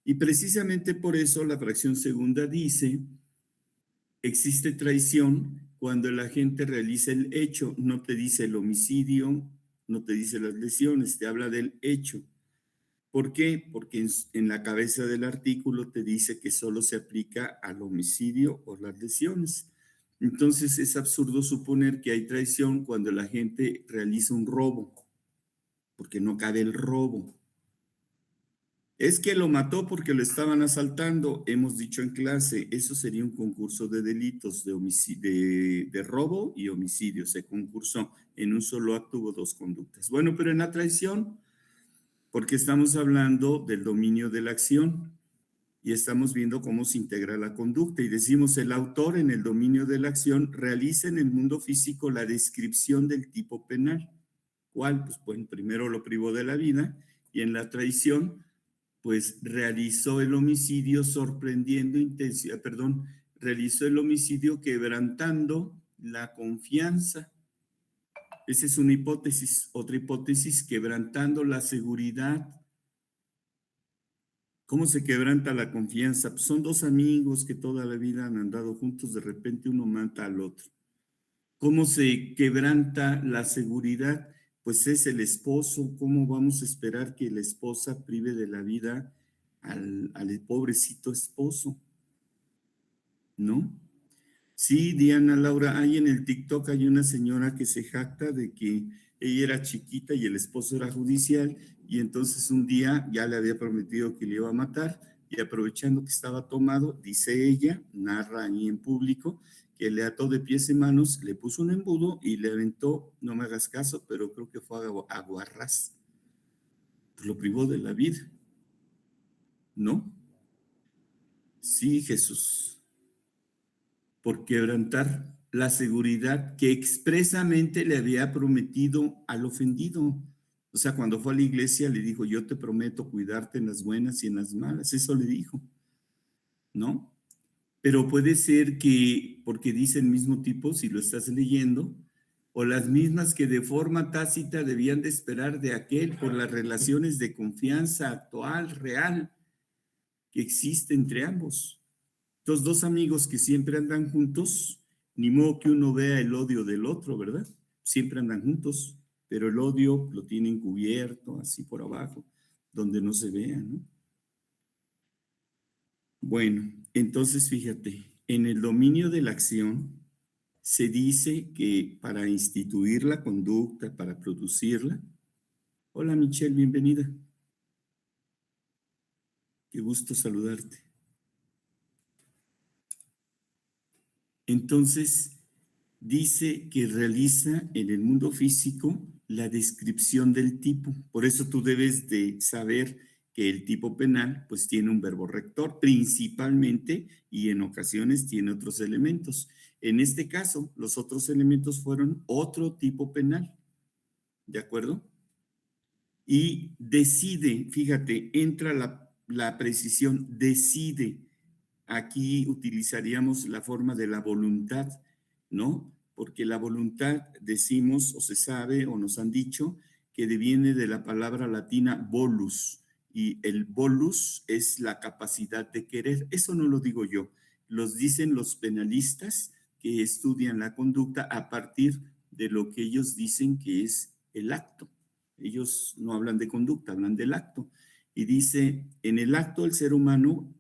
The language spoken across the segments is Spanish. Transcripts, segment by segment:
Y precisamente por eso la fracción segunda dice, existe traición cuando el agente realiza el hecho, no te dice el homicidio, no te dice las lesiones, te habla del hecho. ¿Por qué? Porque en la cabeza del artículo te dice que solo se aplica al homicidio o las lesiones. Entonces es absurdo suponer que hay traición cuando la gente realiza un robo, porque no cabe el robo. Es que lo mató porque lo estaban asaltando, hemos dicho en clase, eso sería un concurso de delitos de robo y homicidio, se concursó, en un solo acto hubo dos conductas. Bueno, pero en la traición, porque estamos hablando del dominio de la acción y estamos viendo cómo se integra la conducta y decimos el autor en el dominio de la acción realiza en el mundo físico la descripción del tipo penal. ¿Cuál? Pues bueno, primero lo privó de la vida y en la traición pues realizó el homicidio realizó el homicidio quebrantando la confianza. Esa es una hipótesis. Otra hipótesis, quebrantando la seguridad. ¿Cómo se quebranta la confianza? Pues son dos amigos que toda la vida han andado juntos, de repente uno mata al otro. ¿Cómo se quebranta la seguridad? Pues es el esposo. ¿Cómo vamos a esperar que la esposa prive de la vida al pobrecito esposo? ¿No? Sí, Diana Laura, hay en el TikTok hay una señora que se jacta de que ella era chiquita y el esposo era judicial y entonces un día ya le había prometido que le iba a matar y aprovechando que estaba tomado, dice ella, narra ahí en público, que le ató de pies y manos, le puso un embudo y le aventó, no me hagas caso, pero creo que fue a Guarrás. Pues lo privó de la vida, ¿no? Sí, Jesús. Por quebrantar la seguridad que expresamente le había prometido al ofendido. O sea, cuando fue a la iglesia le dijo, yo te prometo cuidarte en las buenas y en las malas. Eso le dijo, ¿no? Pero puede ser que, porque dice el mismo tipo, si lo estás leyendo, o las mismas que de forma tácita debían de esperar de aquel por las relaciones de confianza actual, real, que existe entre ambos. Los dos amigos que siempre andan juntos, ni modo que uno vea el odio del otro, ¿verdad? Siempre andan juntos, pero el odio lo tienen cubierto, así por abajo, donde no se vea, ¿no? Bueno, entonces fíjate, en el dominio de la acción se dice que para instituir la conducta, para producirla. Hola Michelle, bienvenida. Qué gusto saludarte. Entonces, dice que realiza en el mundo físico la descripción del tipo. Por eso tú debes de saber que el tipo penal pues tiene un verbo rector principalmente y en ocasiones tiene otros elementos. En este caso, los otros elementos fueron otro tipo penal. ¿De acuerdo? Y decide, fíjate, entra la precisión, decide. Aquí utilizaríamos la forma de la voluntad, ¿no? Porque la voluntad, decimos, o se sabe, o nos han dicho, que deviene de la palabra latina volus, y el volus es la capacidad de querer. Eso no lo digo yo, los dicen los penalistas que estudian la conducta a partir de lo que ellos dicen que es el acto. Ellos no hablan de conducta, hablan del acto. Y dice, en el acto el ser humano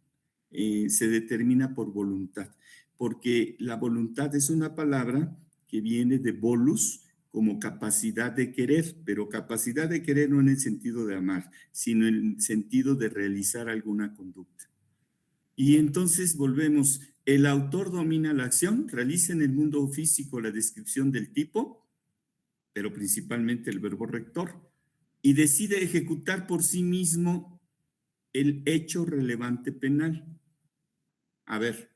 se determina por voluntad, porque la voluntad es una palabra que viene de volus como capacidad de querer, pero capacidad de querer no en el sentido de amar, sino en el sentido de realizar alguna conducta. Y entonces volvemos, el autor domina la acción, realiza en el mundo físico la descripción del tipo, pero principalmente el verbo rector, y decide ejecutar por sí mismo el hecho relevante penal. A ver,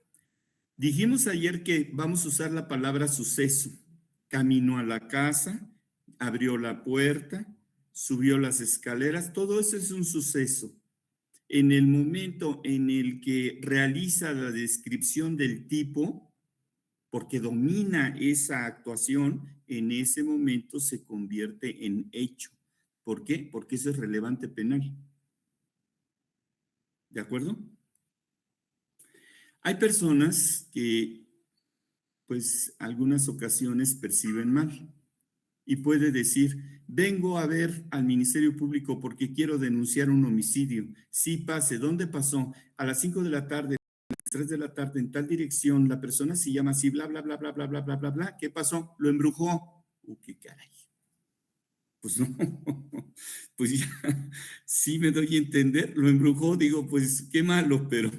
dijimos ayer que vamos a usar la palabra suceso. Caminó a la casa, abrió la puerta, subió las escaleras, todo eso es un suceso. En el momento en el que realiza la descripción del tipo, porque domina esa actuación, en ese momento se convierte en hecho. ¿Por qué? Porque eso es relevante penal. ¿De acuerdo? Hay personas que, pues, algunas ocasiones perciben mal y puede decir, vengo a ver al Ministerio Público porque quiero denunciar un homicidio. Sí, pase. ¿Dónde pasó? A las 5 de la tarde, a las 3 de la tarde, en tal dirección, la persona se llama así, bla, bla, bla, bla, bla, bla, bla, bla, bla. ¿Qué pasó? Lo embrujó. Qué caray. Pues no, pues ya, sí me doy a entender, lo embrujó, digo, pues qué malo, pero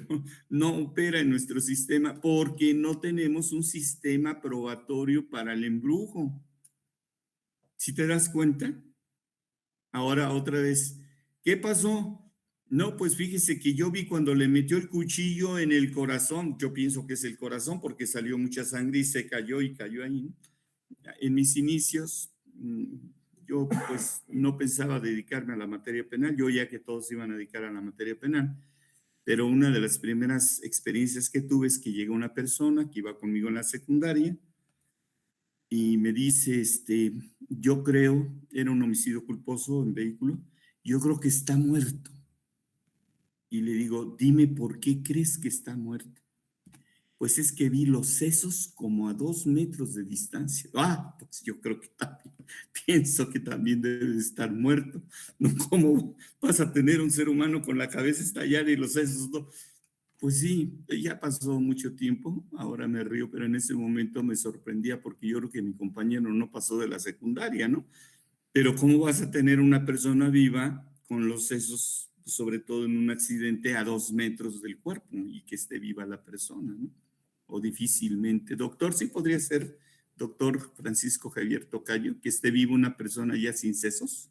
no opera en nuestro sistema porque no tenemos un sistema probatorio para el embrujo. ¿Sí te das cuenta? Ahora otra vez, ¿qué pasó? No, pues fíjese que yo vi cuando le metió el cuchillo en el corazón, yo pienso que es el corazón porque salió mucha sangre y se cayó y cayó ahí, ¿no? En mis inicios, yo pues no pensaba dedicarme a la materia penal, yo ya que todos iban a dedicar a la materia penal, pero una de las primeras experiencias que tuve es que llegó una persona que iba conmigo en la secundaria y me dice, yo creo, era un homicidio culposo en vehículo, yo creo que está muerto. Y le digo, dime por qué crees que está muerto. Pues es que vi los sesos como a 2 metros de distancia. Ah, pues yo creo que también, pienso que también debe de estar muerto. ¿No? ¿Cómo vas a tener un ser humano con la cabeza estallada y los sesos no? Pues sí, ya pasó mucho tiempo, ahora me río, pero en ese momento me sorprendía porque yo creo que mi compañero no pasó de la secundaria, ¿no? Pero ¿cómo vas a tener una persona viva con los sesos, sobre todo en un accidente, a 2 metros del cuerpo, ¿no? Y que esté viva la persona, ¿no? O difícilmente. Doctor, sí podría ser, doctor Francisco Javier Tocayo, que esté viva una persona ya sin sesos.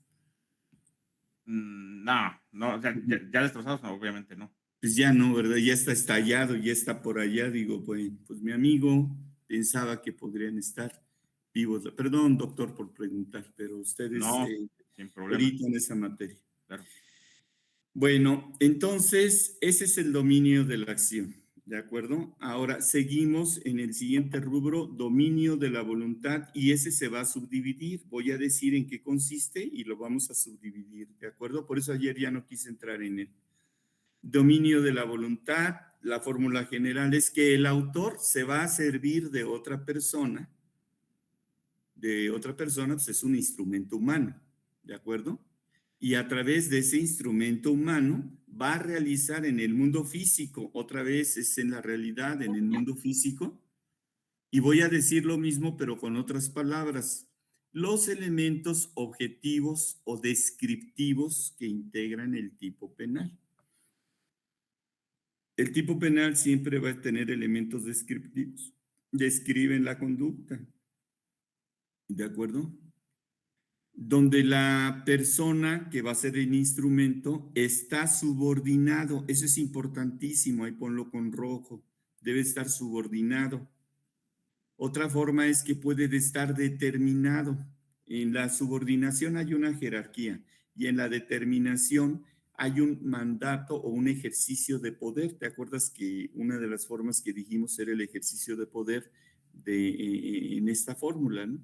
No, no, ya destrozados, no, obviamente no. Pues ya no, ¿verdad? Ya está estallado, ya está por allá. Digo, pues mi amigo pensaba que podrían estar vivos. Perdón, doctor, por preguntar, pero ustedes No, sin problema, ahorita en esa materia. claro. Bueno, entonces ese es el dominio de la acción, ¿de acuerdo? Ahora seguimos en el siguiente rubro, dominio de la voluntad, y ese se va a subdividir. Voy a decir en qué consiste y lo vamos a subdividir, ¿de acuerdo? Por eso ayer ya no quise entrar en él. Dominio de la voluntad, la fórmula general es que el autor se va a servir de otra persona, pues es un instrumento humano, ¿de acuerdo? Y a través de ese instrumento humano va a realizar en el mundo físico, otra vez es en la realidad, en el mundo físico, y voy a decir lo mismo pero con otras palabras, los elementos objetivos o descriptivos que integran el tipo penal. El tipo penal siempre va a tener elementos descriptivos, describen la conducta, ¿de acuerdo? Donde la persona que va a ser el instrumento está subordinado. Eso es importantísimo, ahí ponlo con rojo, debe estar subordinado. Otra forma es que puede estar determinado. En la subordinación hay una jerarquía y en la determinación hay un mandato o un ejercicio de poder. ¿Te acuerdas que una de las formas que dijimos era el ejercicio de poder en esta fórmula, ¿no?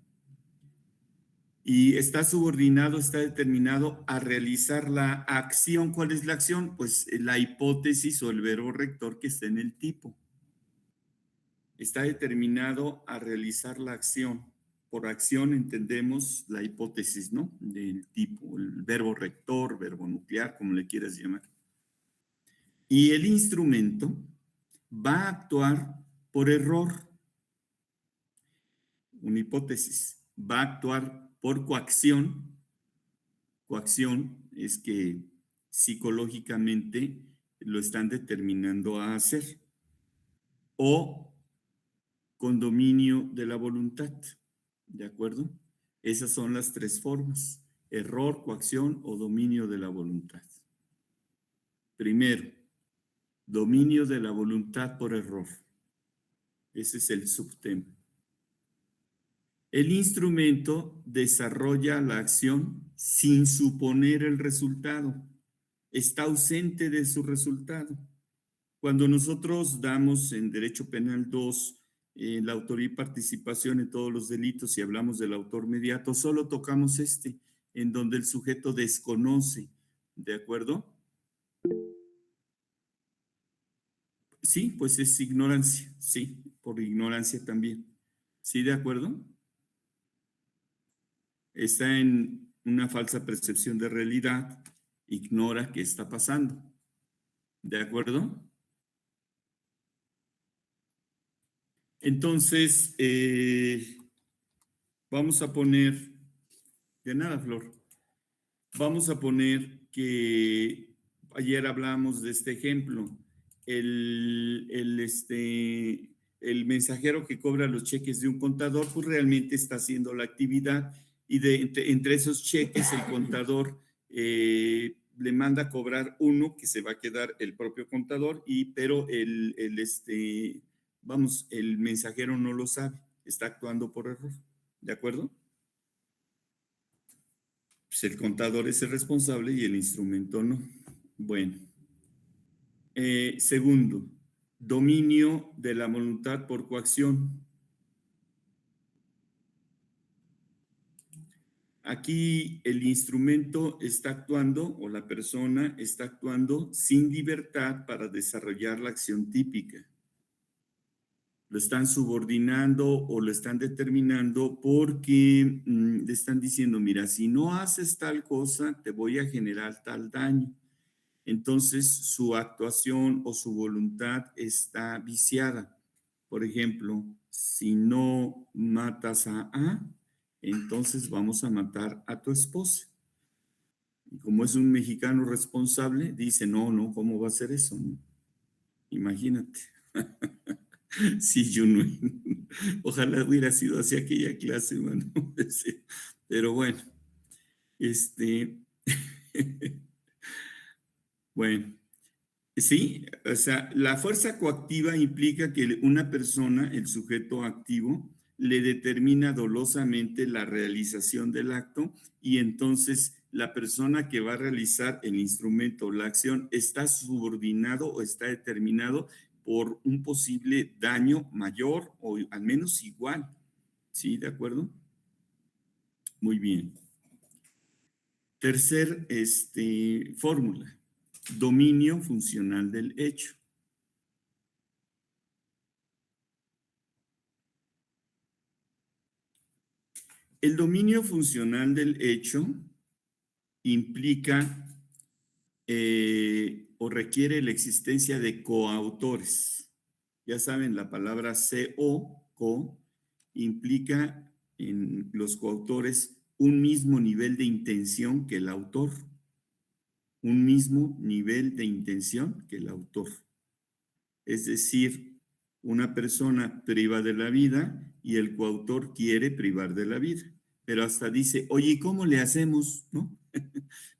Y está subordinado, está determinado a realizar la acción. ¿Cuál es la acción? Pues la hipótesis o el verbo rector que está en el tipo. Está determinado a realizar la acción. Por acción entendemos la hipótesis, ¿no? Del tipo, el verbo rector, verbo nuclear, como le quieras llamar. Y el instrumento va a actuar por error. Una hipótesis. Va a actuar por coacción. Coacción es que psicológicamente lo están determinando a hacer. O con dominio de la voluntad. ¿De acuerdo? Esas son las tres formas: error, coacción o dominio de la voluntad. Primero, dominio de la voluntad por error. Ese es el subtema. El instrumento desarrolla la acción sin suponer el resultado. Está ausente de su resultado. Cuando nosotros damos en Derecho Penal 2 la autoría y participación en todos los delitos y hablamos del autor mediato, solo tocamos en donde el sujeto desconoce, ¿de acuerdo? Sí, pues es ignorancia, sí, por ignorancia también. ¿Sí, de acuerdo? Está en una falsa percepción de realidad, ignora qué está pasando. ¿De acuerdo? Entonces, vamos a poner, de nada, Flor, vamos a poner que ayer hablamos de este ejemplo, el mensajero que cobra los cheques de un contador, pues realmente está haciendo la actividad y entre esos cheques el contador le manda a cobrar uno que se va a quedar el propio contador, pero el mensajero no lo sabe, está actuando por error, ¿de acuerdo? Pues el contador es el responsable y el instrumento no. Bueno. Segundo, dominio de la voluntad por coacción. Aquí el instrumento está actuando o la persona está actuando sin libertad para desarrollar la acción típica. Lo están subordinando o lo están determinando porque le están diciendo, mira, si no haces tal cosa, te voy a generar tal daño. Entonces su actuación o su voluntad está viciada. Por ejemplo, si no matas a A, entonces vamos a matar a tu esposa. Y como es un mexicano responsable, dice, no, no, ¿cómo va a ser eso? ¿No? Imagínate. Sí, yo no. Ojalá hubiera sido así aquella clase, mano. Pero bueno, bueno. Sí, o sea, la fuerza coactiva implica que una persona, el sujeto activo, le determina dolosamente la realización del acto y entonces la persona que va a realizar el instrumento o la acción está subordinado o está determinado por un posible daño mayor o al menos igual. ¿Sí? ¿De acuerdo? Muy bien. Tercer fórmula, dominio funcional del hecho. El dominio funcional del hecho implica o requiere la existencia de coautores. Ya saben, la palabra co, implica en los coautores un mismo nivel de intención que el autor. Un mismo nivel de intención que el autor. Es decir, una persona priva de la vida y el coautor quiere privar de la vida. Pero hasta dice, oye, ¿cómo le hacemos? ¿No?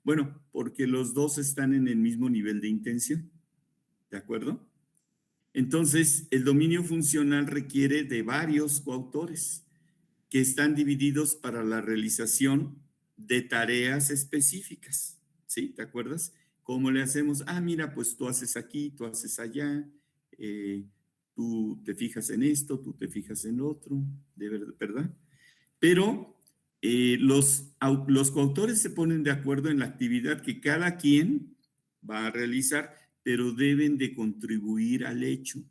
Bueno, porque los dos están en el mismo nivel de intención. ¿De acuerdo? Entonces, el dominio funcional requiere de varios coautores que están divididos para la realización de tareas específicas. ¿Sí? ¿Te acuerdas? ¿Cómo le hacemos? Ah, mira, pues tú haces aquí, tú haces allá, tú te fijas en esto, tú te fijas en otro, ¿verdad? Pero los coautores se ponen de acuerdo en la actividad que cada quien va a realizar, pero deben de contribuir al hecho,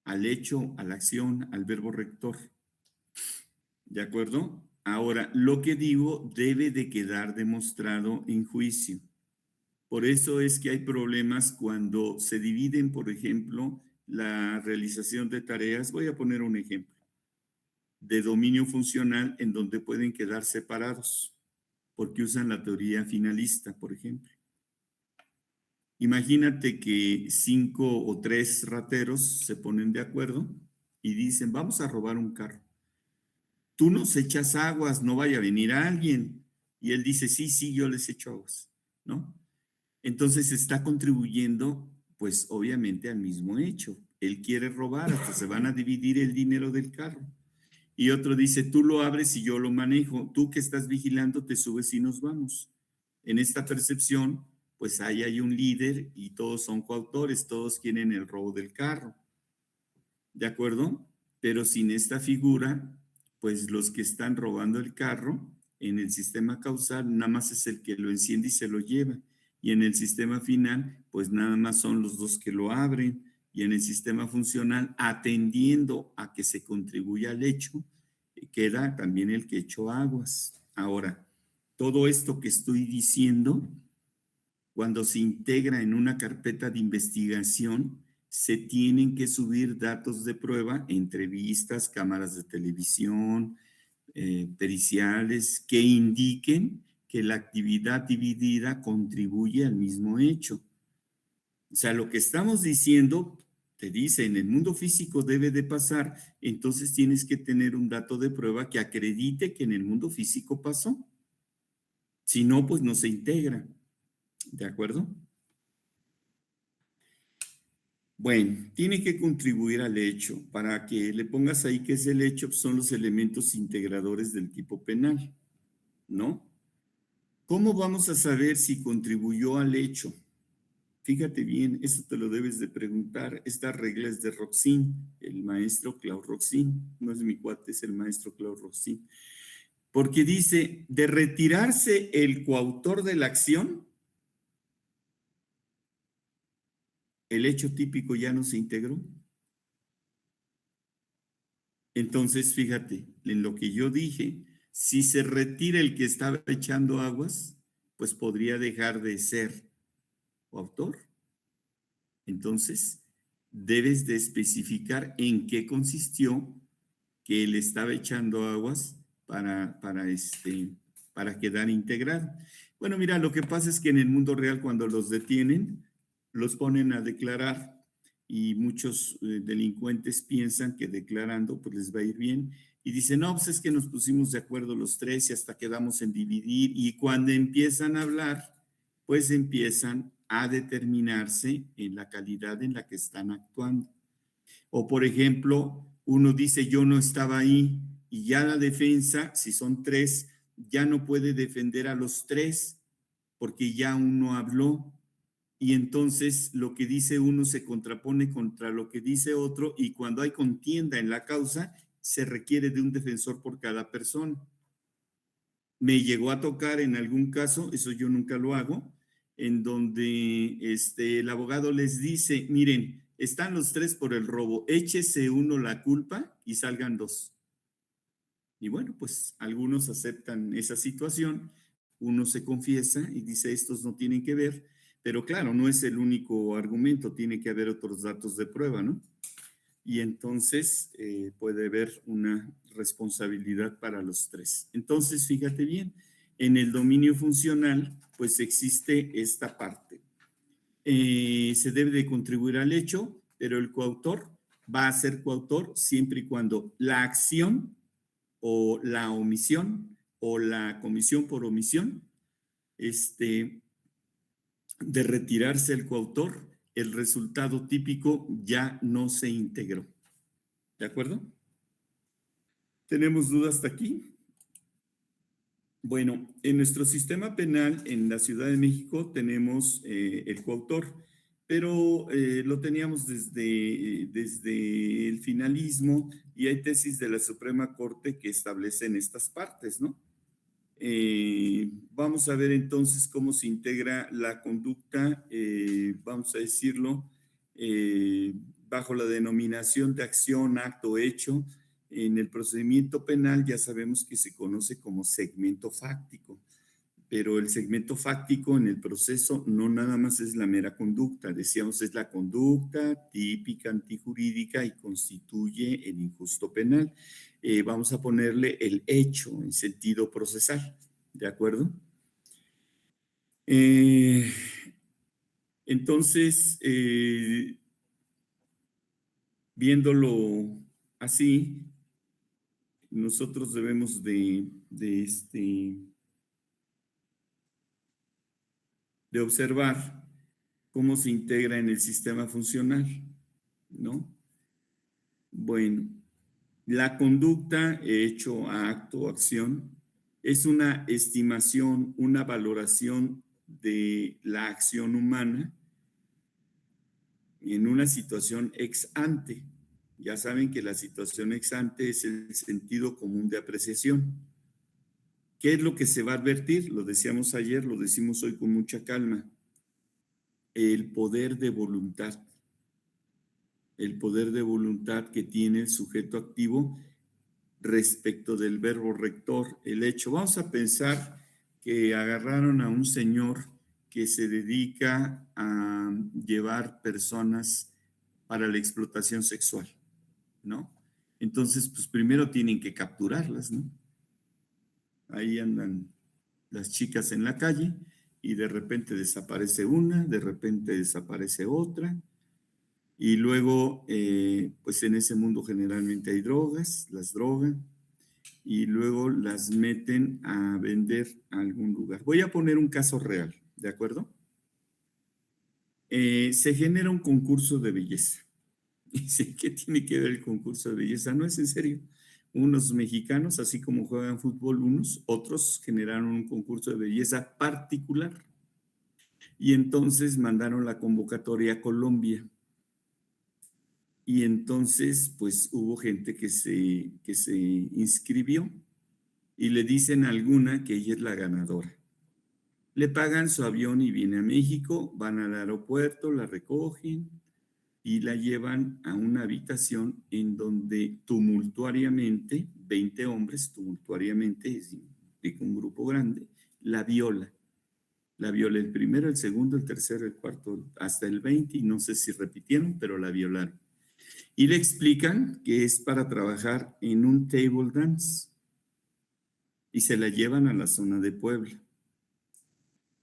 a la acción, al verbo rector. ¿De acuerdo? Ahora, lo que digo debe de quedar demostrado en juicio. Por eso es que hay problemas cuando se dividen, por ejemplo, la realización de tareas. Voy a poner un ejemplo de dominio funcional en donde pueden quedar separados porque usan la teoría finalista, por ejemplo. Imagínate que 5 o 3 rateros se ponen de acuerdo y dicen, vamos a robar un carro. Tú nos echas aguas, no vaya a venir alguien. Y él dice, sí, sí, yo les echo aguas, ¿no? Entonces está contribuyendo, pues obviamente al mismo hecho. Él quiere robar, hasta se van a dividir el dinero del carro. Y otro dice, tú lo abres y yo lo manejo. Tú que estás vigilando, te subes y nos vamos. En esta percepción, pues ahí hay un líder y todos son coautores, todos quieren el robo del carro. ¿De acuerdo? Pero sin esta figura, pues los que están robando el carro en el sistema causal, nada más es el que lo enciende y se lo lleva. Y en el sistema final, pues nada más son los dos que lo abren, y en el sistema funcional, atendiendo a que se contribuya al hecho, queda también el que echó aguas. Ahora, todo esto que estoy diciendo, cuando se integra en una carpeta de investigación, se tienen que subir datos de prueba, entrevistas, cámaras de televisión, periciales, que indiquen que la actividad dividida contribuye al mismo hecho. O sea, lo que estamos diciendo, te dice, en el mundo físico debe de pasar, entonces tienes que tener un dato de prueba que acredite que en el mundo físico pasó. Si no, pues no se integra. ¿De acuerdo? Bueno, tiene que contribuir al hecho. Para que le pongas ahí que es el hecho, son los elementos integradores del tipo penal, ¿no? ¿Cómo vamos a saber si contribuyó al hecho? Fíjate bien, eso te lo debes de preguntar. Esta regla es de Roxin, el maestro Claude Roxin. No es mi cuate, es el maestro Claude Roxin. Porque dice, de retirarse el coautor de la acción, el hecho típico ya no se integró. Entonces, fíjate, en lo que yo dije, si se retira el que estaba echando aguas, pues podría dejar de ser coautor. Entonces, debes de especificar en qué consistió que él estaba echando aguas para quedar integrado. Bueno, mira, lo que pasa es que en el mundo real cuando los detienen, los ponen a declarar y muchos delincuentes piensan que declarando pues les va a ir bien y dicen, no, pues es que nos pusimos de acuerdo los tres y hasta quedamos en dividir, y cuando empiezan a hablar, pues empiezan a determinarse en la calidad en la que están actuando. O por ejemplo, uno dice yo no estaba ahí y ya la defensa, si son tres, ya no puede defender a los tres porque ya uno habló, y entonces lo que dice uno se contrapone contra lo que dice otro, y cuando hay contienda en la causa se requiere de un defensor por cada persona. Me llegó a tocar en algún caso, eso yo nunca lo hago, en donde el abogado les dice, miren, están los tres por el robo, échese uno la culpa y salgan dos. Y bueno, pues algunos aceptan esa situación, uno se confiesa y dice, estos no tienen que ver, pero claro, no es el único argumento, tiene que haber otros datos de prueba, ¿no? Y entonces puede haber una responsabilidad para los tres. Entonces, fíjate bien, en el dominio funcional, pues existe esta parte. Se debe de contribuir al hecho, pero el coautor va a ser coautor siempre y cuando la acción o la omisión o la comisión por omisión de retirarse el coautor, el resultado típico ya no se integró. ¿De acuerdo? ¿Tenemos dudas hasta aquí? Bueno, en nuestro sistema penal en la Ciudad de México tenemos el coautor, pero lo teníamos desde el finalismo, y hay tesis de la Suprema Corte que establecen estas partes, ¿no? Vamos a ver entonces cómo se integra la conducta, vamos a decirlo, bajo la denominación de acción, acto, hecho. En el procedimiento penal ya sabemos que se conoce como segmento fáctico, pero el segmento fáctico en el proceso no nada más es la mera conducta, decíamos es la conducta típica antijurídica y constituye el injusto penal. Vamos a ponerle el hecho en sentido procesal, ¿de acuerdo? Entonces, viéndolo así, nosotros debemos de observar cómo se integra en el sistema funcional, ¿no? Bueno, la conducta, hecho, acto, acción, es una estimación, una valoración de la acción humana en una situación ex ante. Ya saben que la situación ex ante es el sentido común de apreciación. ¿Qué es lo que se va a advertir? Lo decíamos ayer, lo decimos hoy con mucha calma. el poder de voluntad. El poder de voluntad que tiene el sujeto activo respecto del verbo rector, el hecho. Vamos a pensar que agarraron a un señor que se dedica a llevar personas para la explotación sexual, ¿no? Entonces, pues primero tienen que capturarlas, ¿no? Ahí andan las chicas en la calle y de repente desaparece una, de repente desaparece otra, y luego, pues en ese mundo generalmente hay drogas, las drogan, y luego las meten a vender a algún lugar. Voy a poner un caso real, ¿de acuerdo? Se genera un concurso de belleza. Dice, ¿qué tiene que ver el concurso de belleza? No es en serio. Unos mexicanos, así como juegan fútbol unos, otros generaron un concurso de belleza particular. Y entonces mandaron la convocatoria a Colombia. Y entonces, pues hubo gente que se inscribió y le dicen a alguna que ella es la ganadora. Le pagan su avión y viene a México, van al aeropuerto, la recogen y la llevan a una habitación en donde tumultuariamente, 20 hombres, tumultuariamente, es un grupo grande, la viola. La viola el primero, el segundo, el tercero, el cuarto, hasta el 20, y no sé si repitieron, pero la violaron. Y le explican que es para trabajar en un table dance y se la llevan a la zona de Puebla.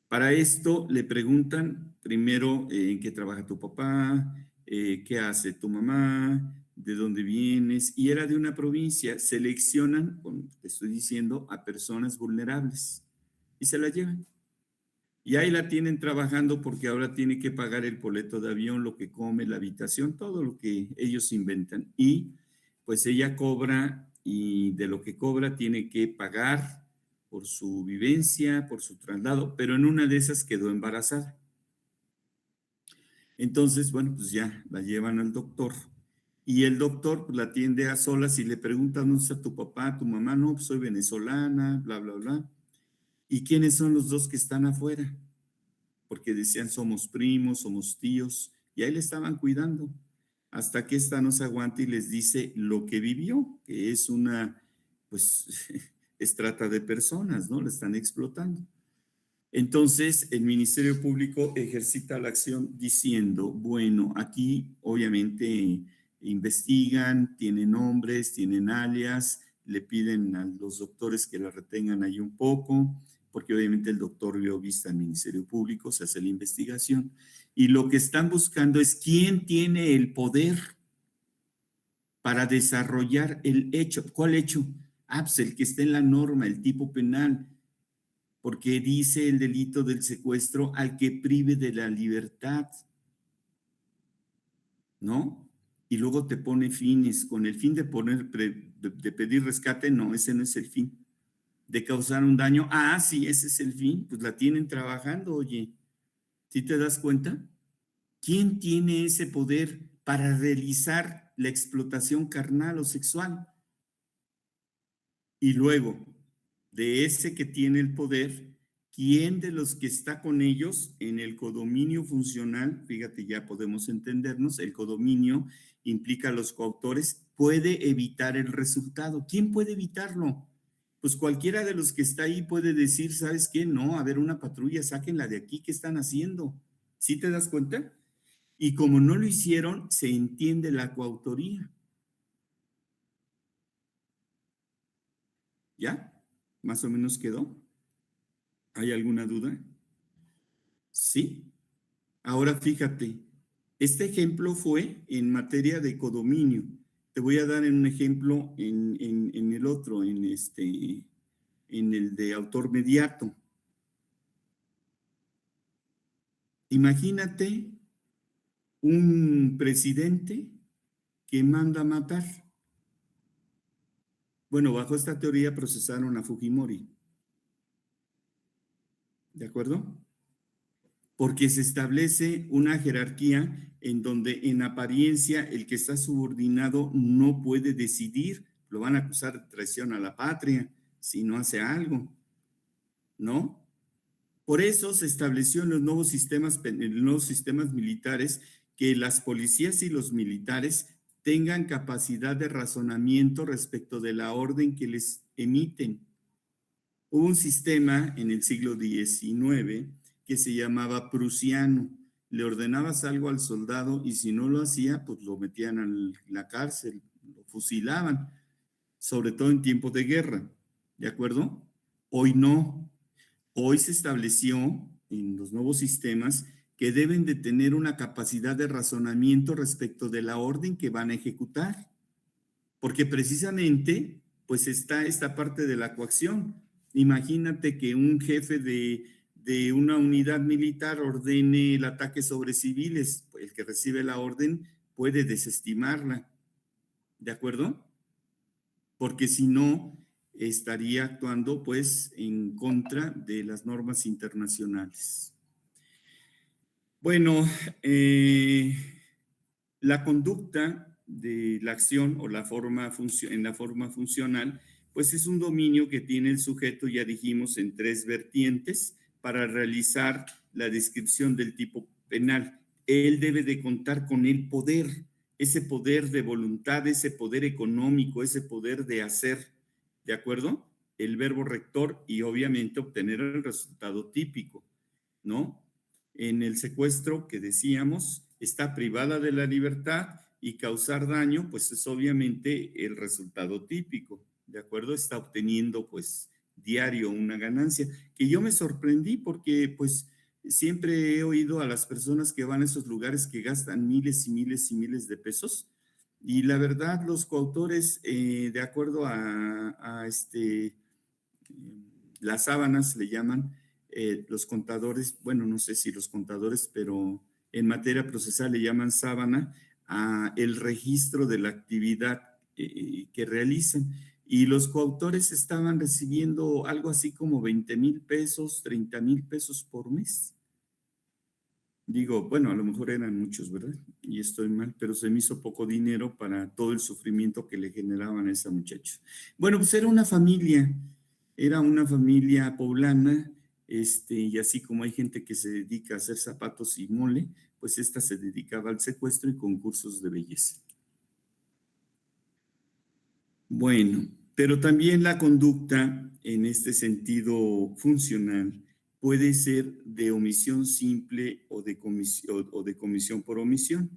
Para esto le preguntan primero en qué trabaja tu papá, qué hace tu mamá, de dónde vienes, y era de una provincia. Seleccionan, como te estoy diciendo, a personas vulnerables y se la llevan. Y ahí la tienen trabajando porque ahora tiene que pagar el boleto de avión, lo que come, la habitación, todo lo que ellos inventan. Y pues ella cobra y de lo que cobra tiene que pagar por su vivencia, por su traslado, pero en una de esas quedó embarazada. Entonces, bueno, pues ya la llevan al doctor y el doctor pues, la atiende a solas y le pregunta, ¿dónde está tu papá, tu mamá? No, pues soy venezolana, bla, bla, bla. ¿Y quiénes son los dos que están afuera? Porque decían somos primos, somos tíos, y ahí le estaban cuidando, hasta que esta no se aguanta y les dice lo que vivió, que es una, pues, es trata de personas, ¿no? Le están explotando. Entonces, el Ministerio Público ejercita la acción diciendo, bueno, aquí obviamente investigan, tienen nombres, tienen alias, le piden a los doctores que la retengan ahí un poco, porque obviamente el doctor dio vista al Ministerio Público, se hace la investigación, y lo que están buscando es quién tiene el poder para desarrollar el hecho. ¿Cuál hecho? Ah, pues el que está en la norma, el tipo penal, porque dice el delito del secuestro al que prive de la libertad, ¿no? Y luego te pone fines, con el fin de de pedir rescate, no, ese no es el fin. De causar un daño, ah, sí, ese es el fin, pues la tienen trabajando, oye. ¿Sí te das cuenta? ¿Quién tiene ese poder para realizar la explotación carnal o sexual? Y luego, de ese que tiene el poder, ¿quién de los que está con ellos en el codominio funcional, fíjate, ya podemos entendernos, el codominio implica a los coautores, puede evitar el resultado? ¿Quién puede evitarlo? Pues cualquiera de los que está ahí puede decir, ¿sabes qué? No, a ver, una patrulla, sáquenla de aquí, ¿qué están haciendo? ¿Sí te das cuenta? Y como no lo hicieron, se entiende la coautoría. ¿Ya? ¿Más o menos quedó? ¿Hay alguna duda? Sí. Ahora fíjate, este ejemplo fue en materia de codominio. Te voy a dar un ejemplo en el otro, en el de autor mediato. Imagínate un presidente que manda matar. Bueno, bajo esta teoría procesaron a Fujimori. ¿De acuerdo? Porque se establece una jerarquía en donde en apariencia el que está subordinado no puede decidir, lo van a acusar de traición a la patria si no hace algo, ¿no? Por eso se estableció en los nuevos sistemas militares que las policías y los militares tengan capacidad de razonamiento respecto de la orden que les emiten. Hubo un sistema en el siglo XIX que se llamaba prusiano. Le ordenabas algo al soldado y si no lo hacía, pues lo metían a la cárcel, lo fusilaban, sobre todo en tiempos de guerra. ¿De acuerdo? Hoy no. Hoy se estableció en los nuevos sistemas que deben de tener una capacidad de razonamiento respecto de la orden que van a ejecutar, porque precisamente pues está esta parte de la coacción. Imagínate que un jefe de una unidad militar ordene el ataque sobre civiles, el que recibe la orden puede desestimarla, ¿de acuerdo? Porque si no, estaría actuando pues en contra de las normas internacionales. Bueno, la conducta de la acción o en la forma funcional, pues es un dominio que tiene el sujeto, ya dijimos, en tres vertientes para realizar la descripción del tipo penal. Él debe de contar con el poder, ese poder de voluntad, ese poder económico, ese poder de hacer, ¿de acuerdo? El verbo rector y obviamente obtener el resultado típico, ¿no? En el secuestro que decíamos, está privada de la libertad y causar daño, pues es obviamente el resultado típico, ¿de acuerdo? Está obteniendo pues diario una ganancia, que yo me sorprendí porque pues siempre he oído a las personas que van a esos lugares que gastan miles y miles y miles de pesos y la verdad los coautores, de acuerdo a las sábanas le llaman, los contadores, bueno, no sé si los contadores, pero en materia procesal le llaman sábana a el registro de la actividad que realizan. Y los coautores estaban recibiendo algo así como 20,000 pesos, 30,000 pesos por mes. Digo, bueno, a lo mejor eran muchos, ¿verdad? Y estoy mal, pero se me hizo poco dinero para todo el sufrimiento que le generaban a esa muchacha. Bueno, pues era una familia poblana, y así como hay gente que se dedica a hacer zapatos y mole, pues esta se dedicaba al secuestro y concursos de belleza. Bueno, pero también la conducta en este sentido funcional puede ser de omisión simple o de comisión por omisión.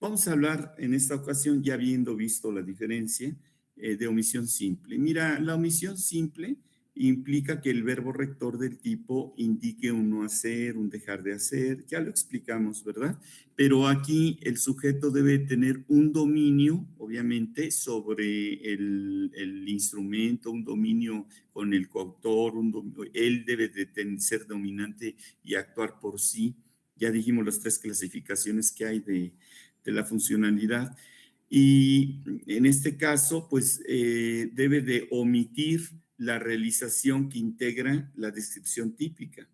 Vamos a hablar en esta ocasión, ya habiendo visto la diferencia, de omisión simple. Mira, la omisión simple implica que el verbo rector del tipo indique un no hacer, un dejar de hacer, ya lo explicamos, ¿verdad? Pero aquí el sujeto debe tener un dominio, obviamente, sobre el instrumento, un dominio con el coautor, él debe de ser dominante y actuar por sí. Ya dijimos las tres clasificaciones que hay de la funcionalidad. Y en este caso, pues debe de omitir la realización que integra la descripción típica.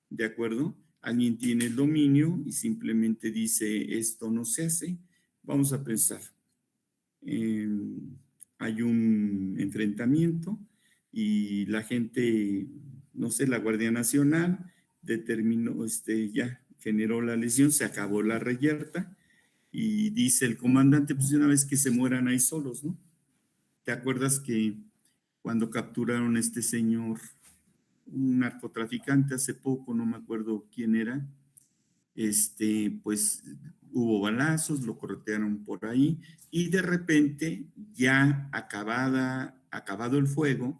¿De acuerdo? Alguien tiene el dominio y simplemente dice esto no se hace. Vamos a pensar. Hay un enfrentamiento y la gente, no sé, la Guardia Nacional determinó, ya generó la lesión, se acabó la reyerta y dice el comandante, pues una vez que se mueran ahí solos, ¿no? ¿Te acuerdas que cuando capturaron a este señor, un narcotraficante hace poco, no me acuerdo quién era, pues hubo balazos, lo corretearon por ahí y de repente ya acabado el fuego,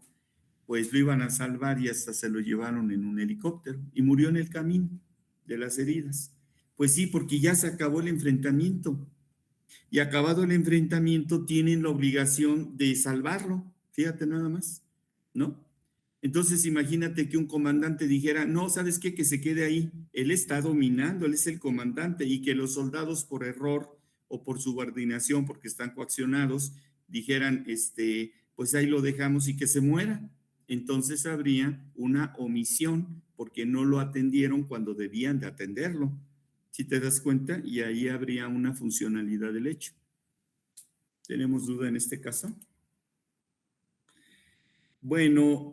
pues lo iban a salvar y hasta se lo llevaron en un helicóptero y murió en el camino de las heridas. Pues sí, porque ya se acabó el enfrentamiento y acabado el enfrentamiento tienen la obligación de salvarlo, fíjate nada más, ¿no? Entonces imagínate que un comandante dijera, no, ¿sabes qué? Que se quede ahí, él está dominando, él es el comandante y que los soldados por error o por subordinación, porque están coaccionados, dijeran, pues ahí lo dejamos y que se muera. Entonces habría una omisión porque no lo atendieron cuando debían de atenderlo. Si te das cuenta, y ahí habría una funcionalidad del hecho. ¿Tenemos duda en este caso? Bueno,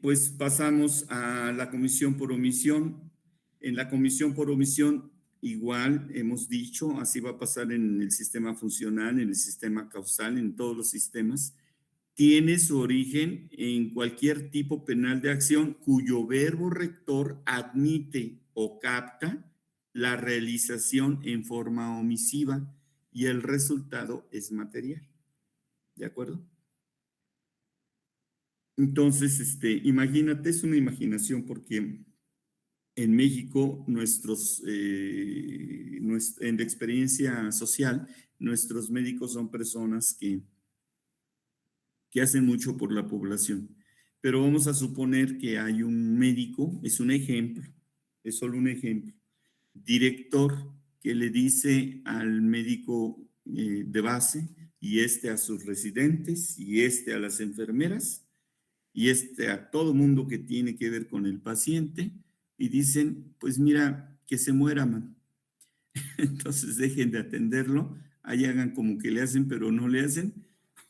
pues pasamos a la comisión por omisión. En la comisión por omisión, igual hemos dicho, así va a pasar en el sistema funcional, en el sistema causal, en todos los sistemas. Tiene su origen en cualquier tipo penal de acción cuyo verbo rector admite o capta la realización en forma omisiva y el resultado es material. ¿De acuerdo? Entonces, imagínate, es una imaginación porque en México en la experiencia social, nuestros médicos son personas que hacen mucho por la población. Pero vamos a suponer que hay un médico, es un ejemplo, es solo un ejemplo, director que le dice al médico de base y a sus residentes y a las enfermeras y a todo mundo que tiene que ver con el paciente y dicen, pues mira, que se muera, man. Entonces dejen de atenderlo, ahí hagan como que le hacen, pero no le hacen,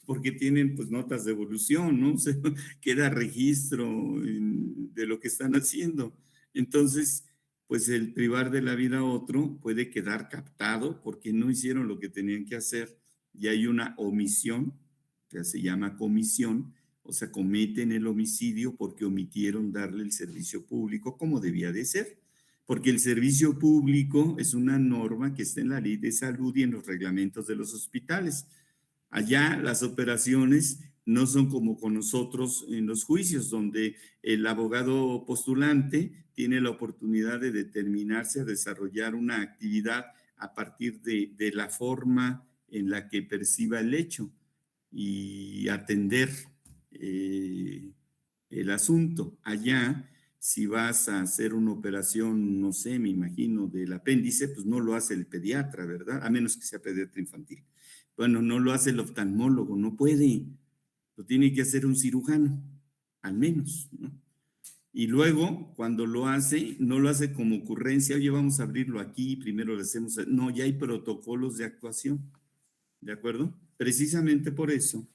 porque tienen pues notas de evolución, ¿no? O sea, queda registro de lo que están haciendo. Entonces, pues el privar de la vida a otro puede quedar captado porque no hicieron lo que tenían que hacer y hay una omisión, que se llama comisión, o sea, cometen el homicidio porque omitieron darle el servicio público como debía de ser, porque el servicio público es una norma que está en la ley de salud y en los reglamentos de los hospitales. Allá las operaciones no son como con nosotros en los juicios, donde el abogado postulante tiene la oportunidad de determinarse a desarrollar una actividad a partir de la forma en la que perciba el hecho y atender el asunto. Allá, si vas a hacer una operación, no sé, me imagino, del apéndice, pues no lo hace el pediatra, ¿verdad? A menos que sea pediatra infantil. Bueno, no lo hace el oftalmólogo, no puede. Lo tiene que hacer un cirujano, al menos, ¿no? Y luego, cuando lo hace, no lo hace como ocurrencia, oye, vamos a abrirlo aquí, primero le hacemos, no, ya hay protocolos de actuación, ¿de acuerdo? Precisamente por eso,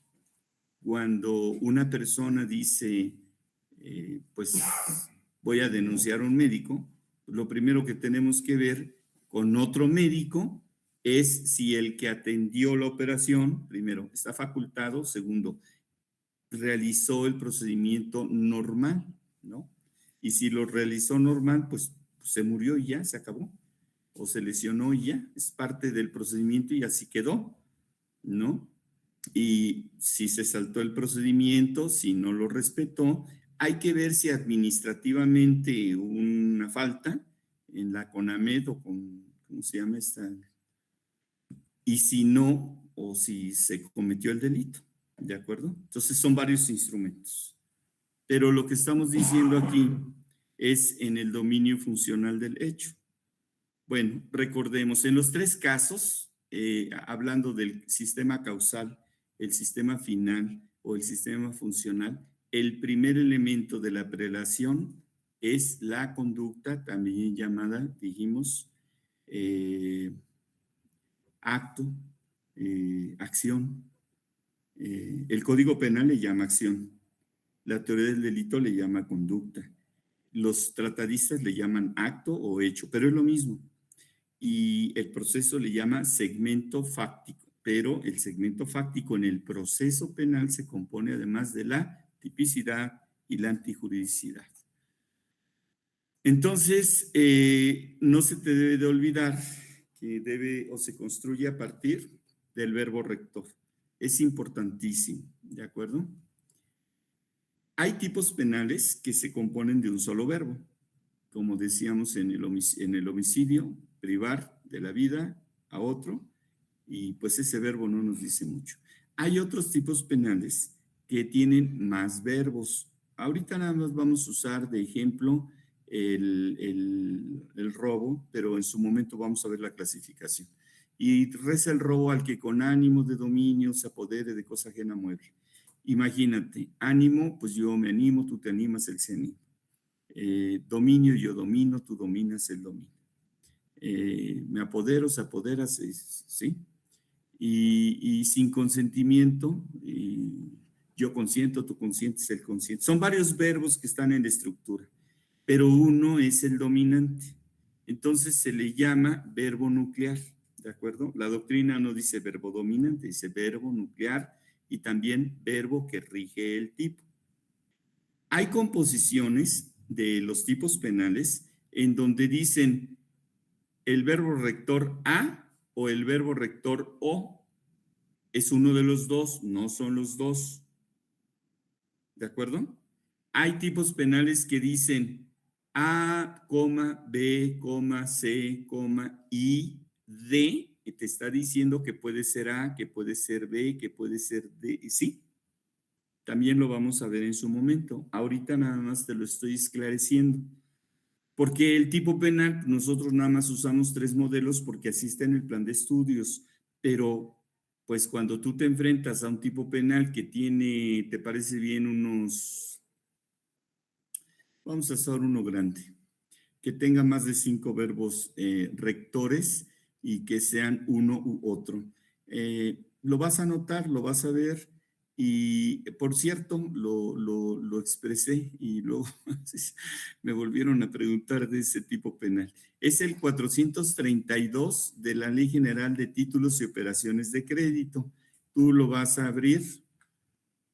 cuando una persona dice, pues voy a denunciar a un médico, lo primero que tenemos que ver con otro médico es si el que atendió la operación, primero, está facultado, segundo, realizó el procedimiento normal, ¿no? Y si lo realizó normal, pues se murió y ya, se acabó. O se lesionó y ya, es parte del procedimiento y así quedó, ¿no? Y si se saltó el procedimiento, si no lo respetó, hay que ver si administrativamente hubo una falta en la CONAMED o ¿cómo se llama esta? Y si no, o si se cometió el delito, ¿de acuerdo? Entonces son varios instrumentos. Pero lo que estamos diciendo aquí es en el dominio funcional del hecho. Bueno, recordemos, en los tres casos, hablando del sistema causal, el sistema final o el sistema funcional, el primer elemento de la prelación es la conducta, también llamada, dijimos, acto, acción. El Código Penal le llama acción, la teoría del delito le llama conducta, los tratadistas le llaman acto o hecho, pero es lo mismo. Y el proceso le llama segmento fáctico, pero el segmento fáctico en el proceso penal se compone además de la tipicidad y la antijuridicidad. Entonces, no se te debe de olvidar que debe o se construye a partir del verbo rector. Es importantísimo, ¿de acuerdo? Hay tipos penales que se componen de un solo verbo, como decíamos en el homicidio, privar de la vida a otro, y pues ese verbo no nos dice mucho. Hay otros tipos penales que tienen más verbos. Ahorita nada más vamos a usar de ejemplo el robo, pero en su momento vamos a ver la clasificación. Y reza el robo al que con ánimo de dominio se apodere de cosa ajena mueble. Imagínate, ánimo, pues yo me animo, tú te animas, él se anima. Dominio, yo domino, tú dominas, él domina. Me apodero, se apodera, ¿sí? Y sin consentimiento, yo consiento, tú consientes, él consiente. Son varios verbos que están en la estructura, pero uno es el dominante. Entonces se le llama verbo nuclear, ¿de acuerdo? La doctrina no dice verbo dominante, dice verbo nuclear y también verbo que rige el tipo. Hay composiciones de los tipos penales en donde dicen el verbo rector a o el verbo rector o. Es uno de los dos, no son los dos. ¿De acuerdo? Hay tipos penales que dicen A, B, C, I, D, que te está diciendo que puede ser A, que puede ser B, que puede ser D. Sí, también lo vamos a ver en su momento. Ahorita nada más te lo estoy esclareciendo. Porque el tipo penal, nosotros nada más usamos 3 modelos porque así está en el plan de estudios, pero pues cuando tú te enfrentas a un tipo penal que tiene, te parece bien, vamos a hacer uno grande, que tenga más de 5 verbos rectores y que sean uno u otro. Lo vas a notar, lo vas a ver y por cierto, lo expresé y luego me volvieron a preguntar de ese tipo penal. Es el 432 de la Ley General de Títulos y Operaciones de Crédito. Tú lo vas a abrir,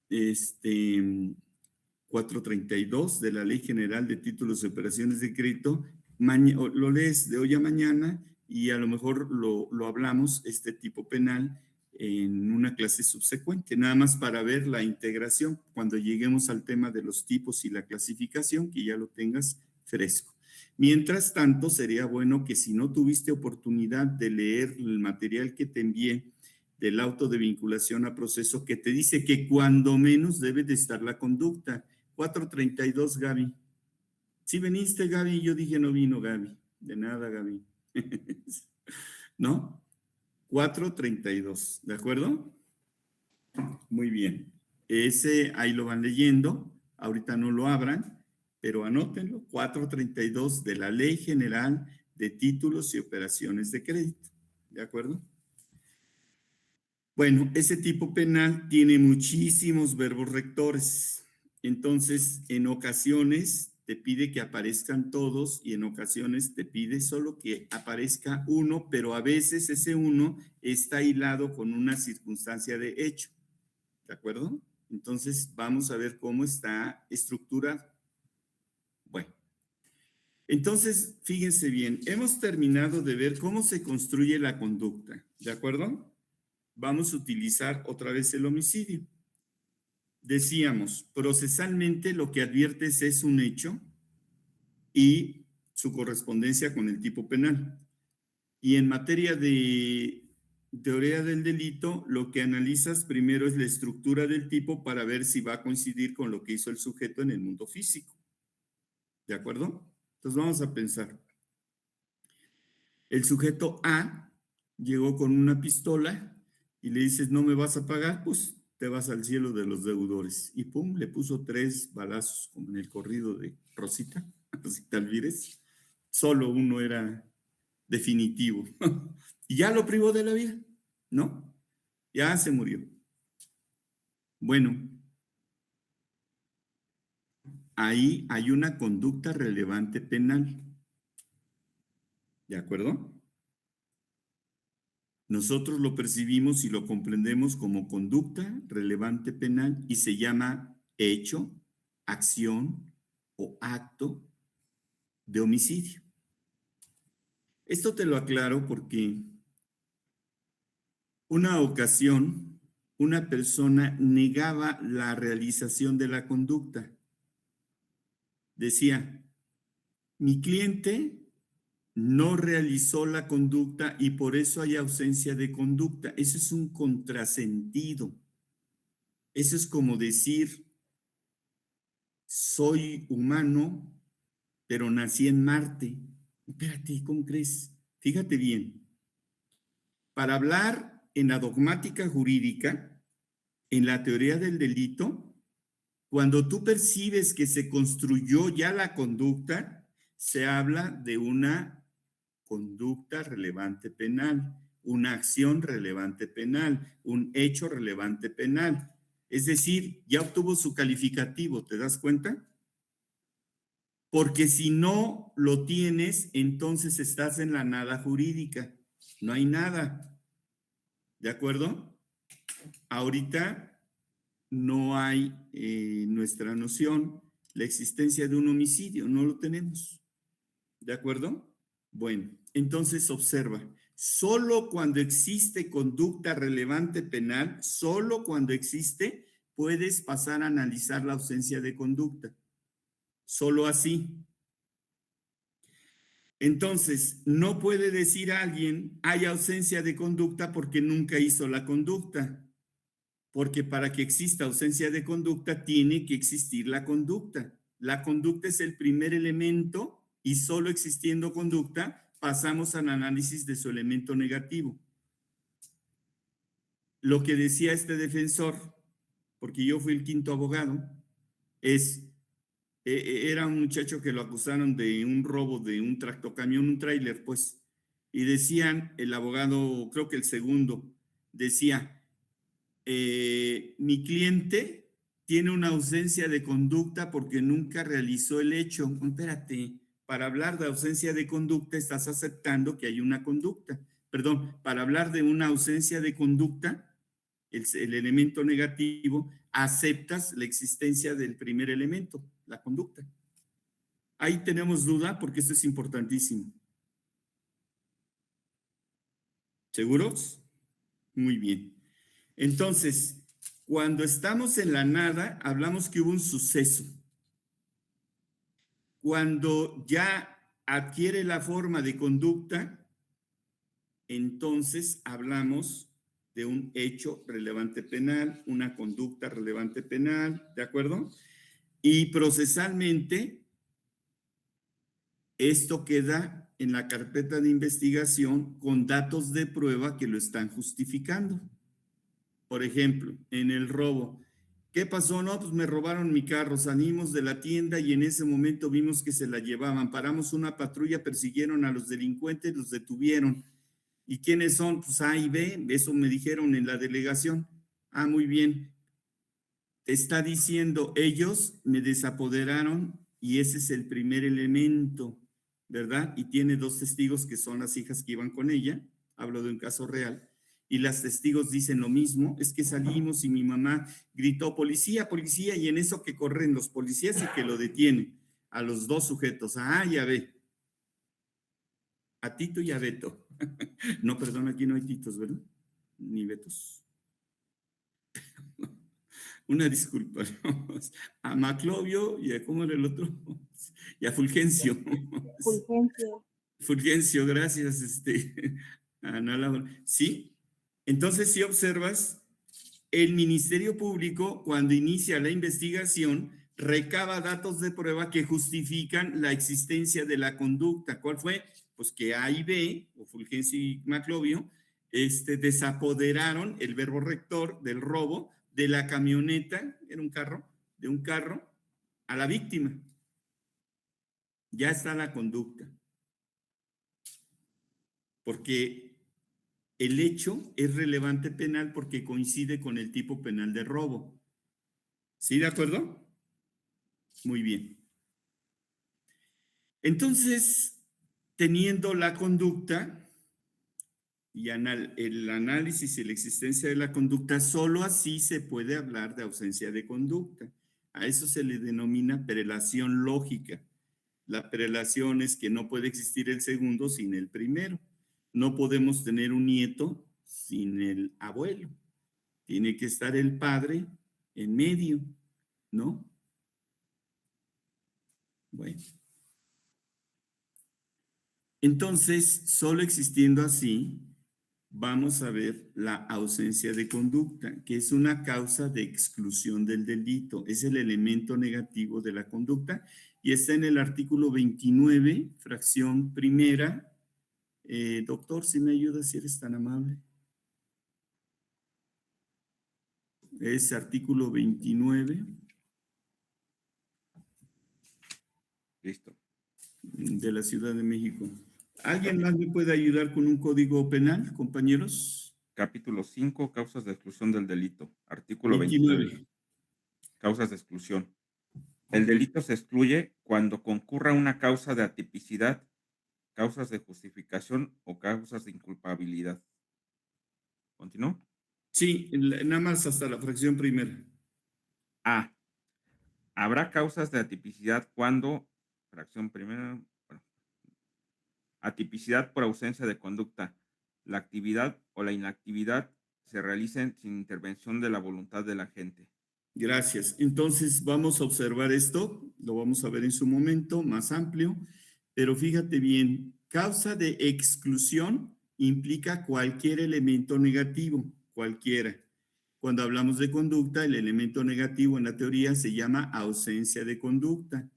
432 de la Ley General de Títulos y Operaciones de Crédito, lo lees de hoy a mañana y a lo mejor lo hablamos, este tipo penal, en una clase subsecuente, nada más para ver la integración cuando lleguemos al tema de los tipos y la clasificación, que ya lo tengas fresco. Mientras tanto, sería bueno que si no tuviste oportunidad de leer el material que te envié del auto de vinculación a proceso, que te dice que cuando menos debe de estar la conducta. 432, Gaby. ¿Sí veniste, Gaby? Yo dije no vino, Gaby. De nada, Gaby. ¿No? 432, ¿de acuerdo? Muy bien. Ese ahí lo van leyendo. Ahorita no lo abran, pero anótenlo. 432 de la Ley General de Títulos y Operaciones de Crédito. ¿De acuerdo? Bueno, ese tipo penal tiene muchísimos verbos rectores. Entonces, en ocasiones te pide que aparezcan todos y en ocasiones te pide solo que aparezca uno, pero a veces ese uno está hilado con una circunstancia de hecho. ¿De acuerdo? Entonces, vamos a ver cómo está estructurado. Bueno, entonces, fíjense bien, hemos terminado de ver cómo se construye la conducta. ¿De acuerdo? Vamos a utilizar otra vez el homicidio. Decíamos, procesalmente lo que adviertes es un hecho y su correspondencia con el tipo penal. Y en materia de teoría del delito, lo que analizas primero es la estructura del tipo para ver si va a coincidir con lo que hizo el sujeto en el mundo físico. ¿De acuerdo? Entonces vamos a pensar. El sujeto A llegó con una pistola y le dices, no me vas a pagar, pues te vas al cielo de los deudores. Y pum, le puso 3 balazos, como en el corrido de Rosita Alvírez. Solo uno era definitivo. Y ya lo privó de la vida, ¿no? Ya se murió. Bueno, ahí hay una conducta relevante penal. ¿De acuerdo? Nosotros lo percibimos y lo comprendemos como conducta relevante penal y se llama hecho, acción o acto de homicidio. Esto te lo aclaro porque una ocasión una persona negaba la realización de la conducta. Decía, mi cliente no realizó la conducta y por eso hay ausencia de conducta. Eso es un contrasentido. Eso es como decir, soy humano, pero nací en Marte. Espérate, ¿cómo crees? Fíjate bien. Para hablar en la dogmática jurídica, en la teoría del delito, cuando tú percibes que se construyó ya la conducta, se habla de una conducta relevante penal, una acción relevante penal, un hecho relevante penal. Es decir, ya obtuvo su calificativo, ¿te das cuenta? Porque si no lo tienes, entonces estás en la nada jurídica. No hay nada. ¿De acuerdo? Ahorita no hay nuestra noción la existencia de un homicidio, no lo tenemos. ¿De acuerdo? Bueno, entonces observa, solo cuando existe conducta relevante penal, solo cuando existe, puedes pasar a analizar la ausencia de conducta. Solo así. Entonces, no puede decir alguien, hay ausencia de conducta porque nunca hizo la conducta. Porque para que exista ausencia de conducta, tiene que existir la conducta. La conducta es el primer elemento y solo existiendo conducta, pasamos al análisis de su elemento negativo. Lo que decía este defensor, porque yo fui el quinto abogado, era un muchacho que lo acusaron de un robo de un tractocamión, un tráiler, pues, y decían, el abogado, creo que el segundo, decía, mi cliente tiene una ausencia de conducta porque nunca realizó el hecho. Espérate, para hablar de ausencia de conducta estás aceptando que hay una conducta. Perdón, para hablar de una ausencia de conducta, el elemento negativo, aceptas la existencia del primer elemento, la conducta. Ahí tenemos duda porque esto es importantísimo. ¿Seguros? Muy bien. Entonces, cuando estamos en la nada, hablamos que hubo un suceso. Cuando ya adquiere la forma de conducta, entonces hablamos de un hecho relevante penal, una conducta relevante penal, ¿de acuerdo? Y procesalmente, esto queda en la carpeta de investigación con datos de prueba que lo están justificando. Por ejemplo, en el robo, ¿qué pasó? No, pues me robaron mi carro, salimos de la tienda y en ese momento vimos que se la llevaban, paramos una patrulla, persiguieron a los delincuentes, los detuvieron. ¿Y quiénes son? Pues A y B, eso me dijeron en la delegación. Ah, muy bien. Te está diciendo, ellos me desapoderaron y ese es el primer elemento, ¿verdad? Y tiene dos testigos que son las hijas que iban con ella, hablo de un caso real. Y las testigos dicen lo mismo, es que salimos y mi mamá gritó, policía, policía, y en eso que corren los policías y que lo detienen a los dos sujetos, a A y a B, a Tito y a Beto. No, perdón, aquí no hay Titos, ¿verdad? Ni Betos. Una disculpa, ¿no? A Maclovio y a, ¿cómo era el otro? Y a Fulgencio. Fulgencio. Fulgencio, gracias, Ana Laura. Sí, entonces si observas, el Ministerio Público, cuando inicia la investigación, recaba datos de prueba que justifican la existencia de la conducta. ¿Cuál fue? Pues que A y B, o Fulgencio y Maclovio, desapoderaron el verbo rector del robo de la camioneta, era un carro, de un carro, a la víctima. Ya está la conducta. Porque el hecho es relevante penal porque coincide con el tipo penal de robo. ¿Sí, de acuerdo? Muy bien. Entonces, teniendo la conducta y el análisis y la existencia de la conducta, solo así se puede hablar de ausencia de conducta. A eso se le denomina prelación lógica. La prelación es que no puede existir el segundo sin el primero. No podemos tener un nieto sin el abuelo. Tiene que estar el padre en medio, ¿no? Bueno. Entonces, solo existiendo así, vamos a ver la ausencia de conducta, que es una causa de exclusión del delito. Es el elemento negativo de la conducta y está en el artículo 29, fracción primera. Doctor, si me ayuda, si eres tan amable. Es artículo 29. Listo. De la Ciudad de México. ¿Alguien más me puede ayudar con un código penal, compañeros? capítulo 5, causas de exclusión del delito. Artículo 29. 29, causas de exclusión. El delito se excluye cuando concurra una causa de atipicidad, causas de justificación o causas de inculpabilidad. ¿Continúo? Sí, nada más hasta la fracción primera. A. Habrá causas de atipicidad cuando, fracción primera, bueno, atipicidad por ausencia de conducta. La actividad o la inactividad se realicen sin intervención de la voluntad del agente. Gracias. Entonces vamos a observar esto, lo vamos a ver en su momento más amplio, pero fíjate bien, causa de exclusión implica cualquier elemento negativo, cualquiera. Cuando hablamos de conducta, el elemento negativo en la teoría se llama ausencia de conducta.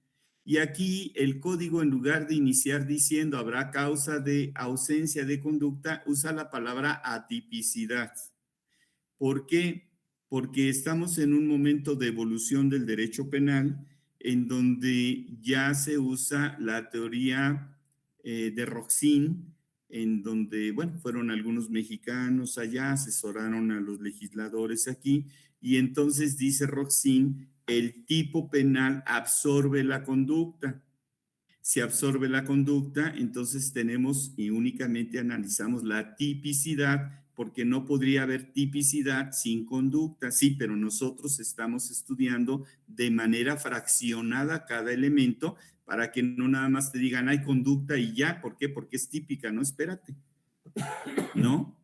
Y aquí el código, en lugar de iniciar diciendo habrá causa de ausencia de conducta, usa la palabra atipicidad. ¿Por qué? Porque estamos en un momento de evolución del derecho penal en donde ya se usa la teoría de Roxin, en donde, bueno, fueron algunos mexicanos allá, asesoraron a los legisladores aquí, y entonces dice Roxin, el tipo penal absorbe la conducta. Si absorbe la conducta, entonces tenemos y únicamente analizamos la tipicidad, porque no podría haber tipicidad sin conducta. Sí, pero nosotros estamos estudiando de manera fraccionada cada elemento para que no nada más te digan hay conducta y ya. ¿Por qué? Porque es típica. No, espérate. ¿No?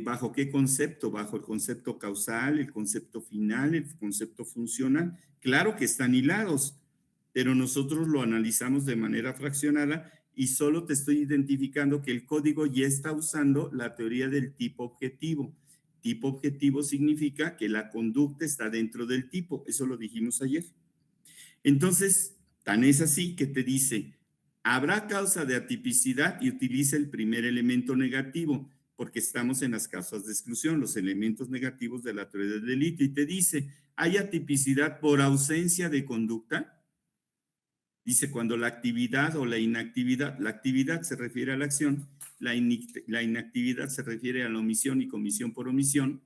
¿Bajo qué concepto? Bajo el concepto causal, el concepto final, el concepto funcional. Claro que están hilados, pero nosotros lo analizamos de manera fraccionada y solo te estoy identificando que el código ya está usando la teoría del tipo objetivo. Tipo objetivo significa que la conducta está dentro del tipo, eso lo dijimos ayer. Entonces, tan es así que te dice, habrá causa de atipicidad y utiliza el primer elemento negativo, porque estamos en las causas de exclusión, los elementos negativos de la teoría del delito, y te dice, ¿hay atipicidad por ausencia de conducta? Dice, cuando la actividad o la inactividad, la actividad se refiere a la acción, la inactividad se refiere a la omisión y comisión por omisión,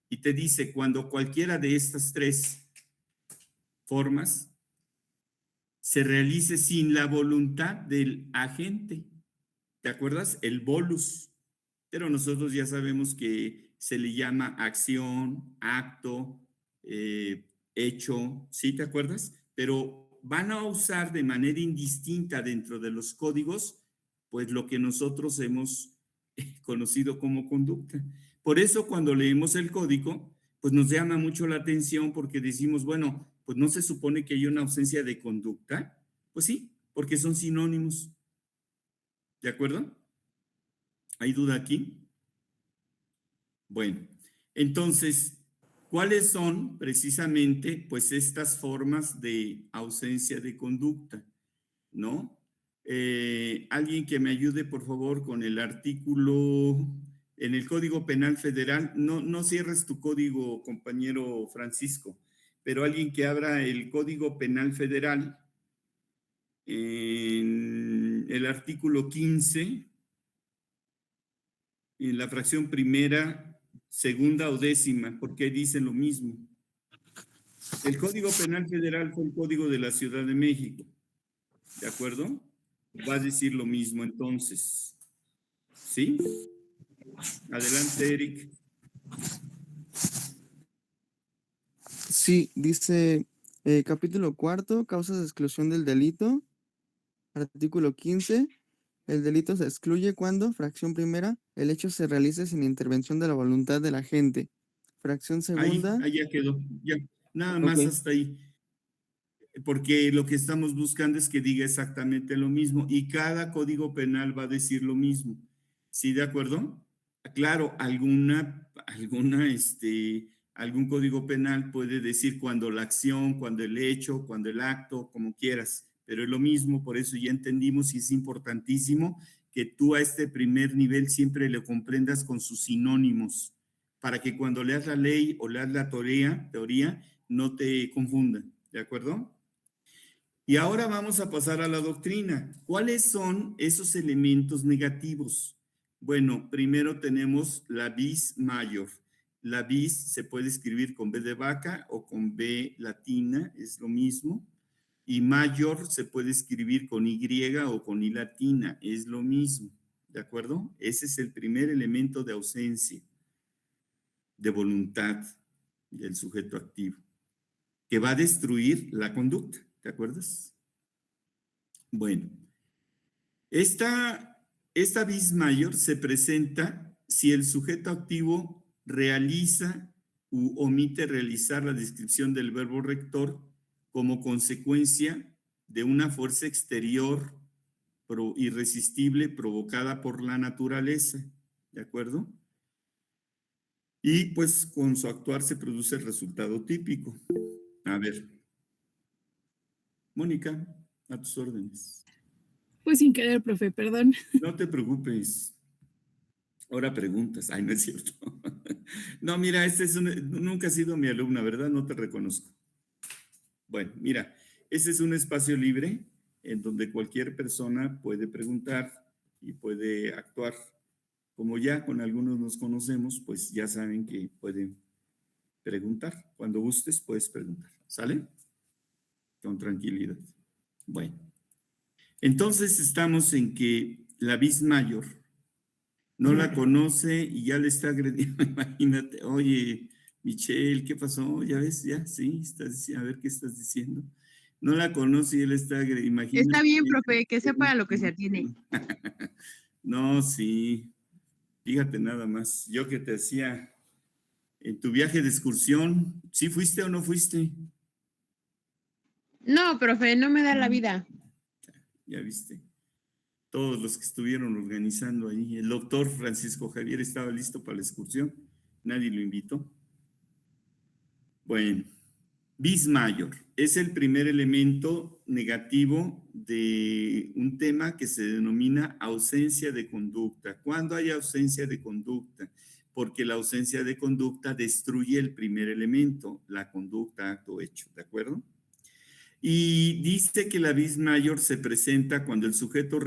y te dice, cuando cualquiera de estas tres formas se realice sin la voluntad del agente. ¿Te acuerdas? El bolus. Pero nosotros ya sabemos que se le llama acción, acto, hecho, ¿sí te acuerdas? Pero van a usar de manera indistinta dentro de los códigos, pues lo que nosotros hemos conocido como conducta. Por eso cuando leemos el código, pues nos llama mucho la atención porque decimos, bueno, pues no se supone que hay una ausencia de conducta. Pues sí, porque son sinónimos. ¿De acuerdo? ¿Hay duda aquí? Bueno, entonces, ¿cuáles son precisamente pues estas formas de ausencia de conducta? ¿No? Alguien que me ayude, por favor, con el artículo en el Código Penal Federal. No, no cierres tu código, compañero Francisco, pero alguien que abra el Código Penal Federal en el artículo 15, en la fracción primera, segunda o décima, porque dicen lo mismo. El Código Penal Federal fue el Código de la Ciudad de México, ¿de acuerdo? Va a decir lo mismo entonces, ¿sí? Adelante, Eric. Sí, dice capítulo cuarto, causas de exclusión del delito. Artículo 15. El delito se excluye cuando, fracción primera, el hecho se realice sin intervención de la voluntad del agente. Fracción segunda. Ahí ya quedó, ya, nada Ok, más hasta ahí, porque lo que estamos buscando es que diga exactamente lo mismo y cada código penal va a decir lo mismo, ¿sí? ¿De acuerdo? Claro, algún código penal puede decir cuando la acción, cuando el hecho, cuando el acto, como quieras, pero es lo mismo, por eso ya entendimos y es importantísimo que tú a este primer nivel siempre lo comprendas con sus sinónimos, para que cuando leas la ley o leas la teoría no te confundan, ¿de acuerdo? Y ahora vamos a pasar a la doctrina. ¿Cuáles son esos elementos negativos? Bueno, primero tenemos la vis mayor. La vis se puede escribir con B de vaca o con B latina, es lo mismo. Y mayor se puede escribir con Y o con I latina, es lo mismo. ¿De acuerdo? Ese es el primer elemento de ausencia de voluntad del sujeto activo, que va a destruir la conducta. ¿Te acuerdas? Bueno, esta vis mayor se presenta si el sujeto activo realiza u omite realizar la descripción del verbo rector como consecuencia de una fuerza exterior irresistible provocada por la naturaleza, ¿de acuerdo? Y pues con su actuar se produce el resultado típico. A ver, Mónica, a tus órdenes. Pues sin querer, profe, perdón. No te preocupes. Ahora preguntas. Ay, no es cierto. No, mira, nunca has sido mi alumna, ¿verdad? No te reconozco. Bueno, mira, ese es un espacio libre en donde cualquier persona puede preguntar y puede actuar. Como ya con algunos nos conocemos, pues ya saben que pueden preguntar. Cuando gustes, puedes preguntar. ¿Sale? Con tranquilidad. Bueno, entonces estamos en que la vis mayor no la conoce y ya le está agrediendo. Imagínate, oye, Michelle, ¿qué pasó? ¿Ya ves? Ya, sí, estás diciendo, a ver qué estás diciendo. No la conoce y él está agrediendo. Imagínate. Está bien, profe, que sepa a lo que se atiene. No, sí, fíjate nada más. Yo que te decía, en tu viaje de excursión, ¿sí fuiste o no fuiste? No, profe, no me da la vida. Ya viste. Todos los que estuvieron organizando ahí. El doctor Francisco Javier estaba listo para la excursión. Nadie lo invitó. Bueno, bis mayor es el primer elemento negativo de un tema que se denomina ausencia de conducta. ¿Cuándo hay ausencia de conducta? Porque la ausencia de conducta destruye el primer elemento, la conducta, acto, hecho, ¿de acuerdo? Y dice que la vis mayor se presenta cuando el sujeto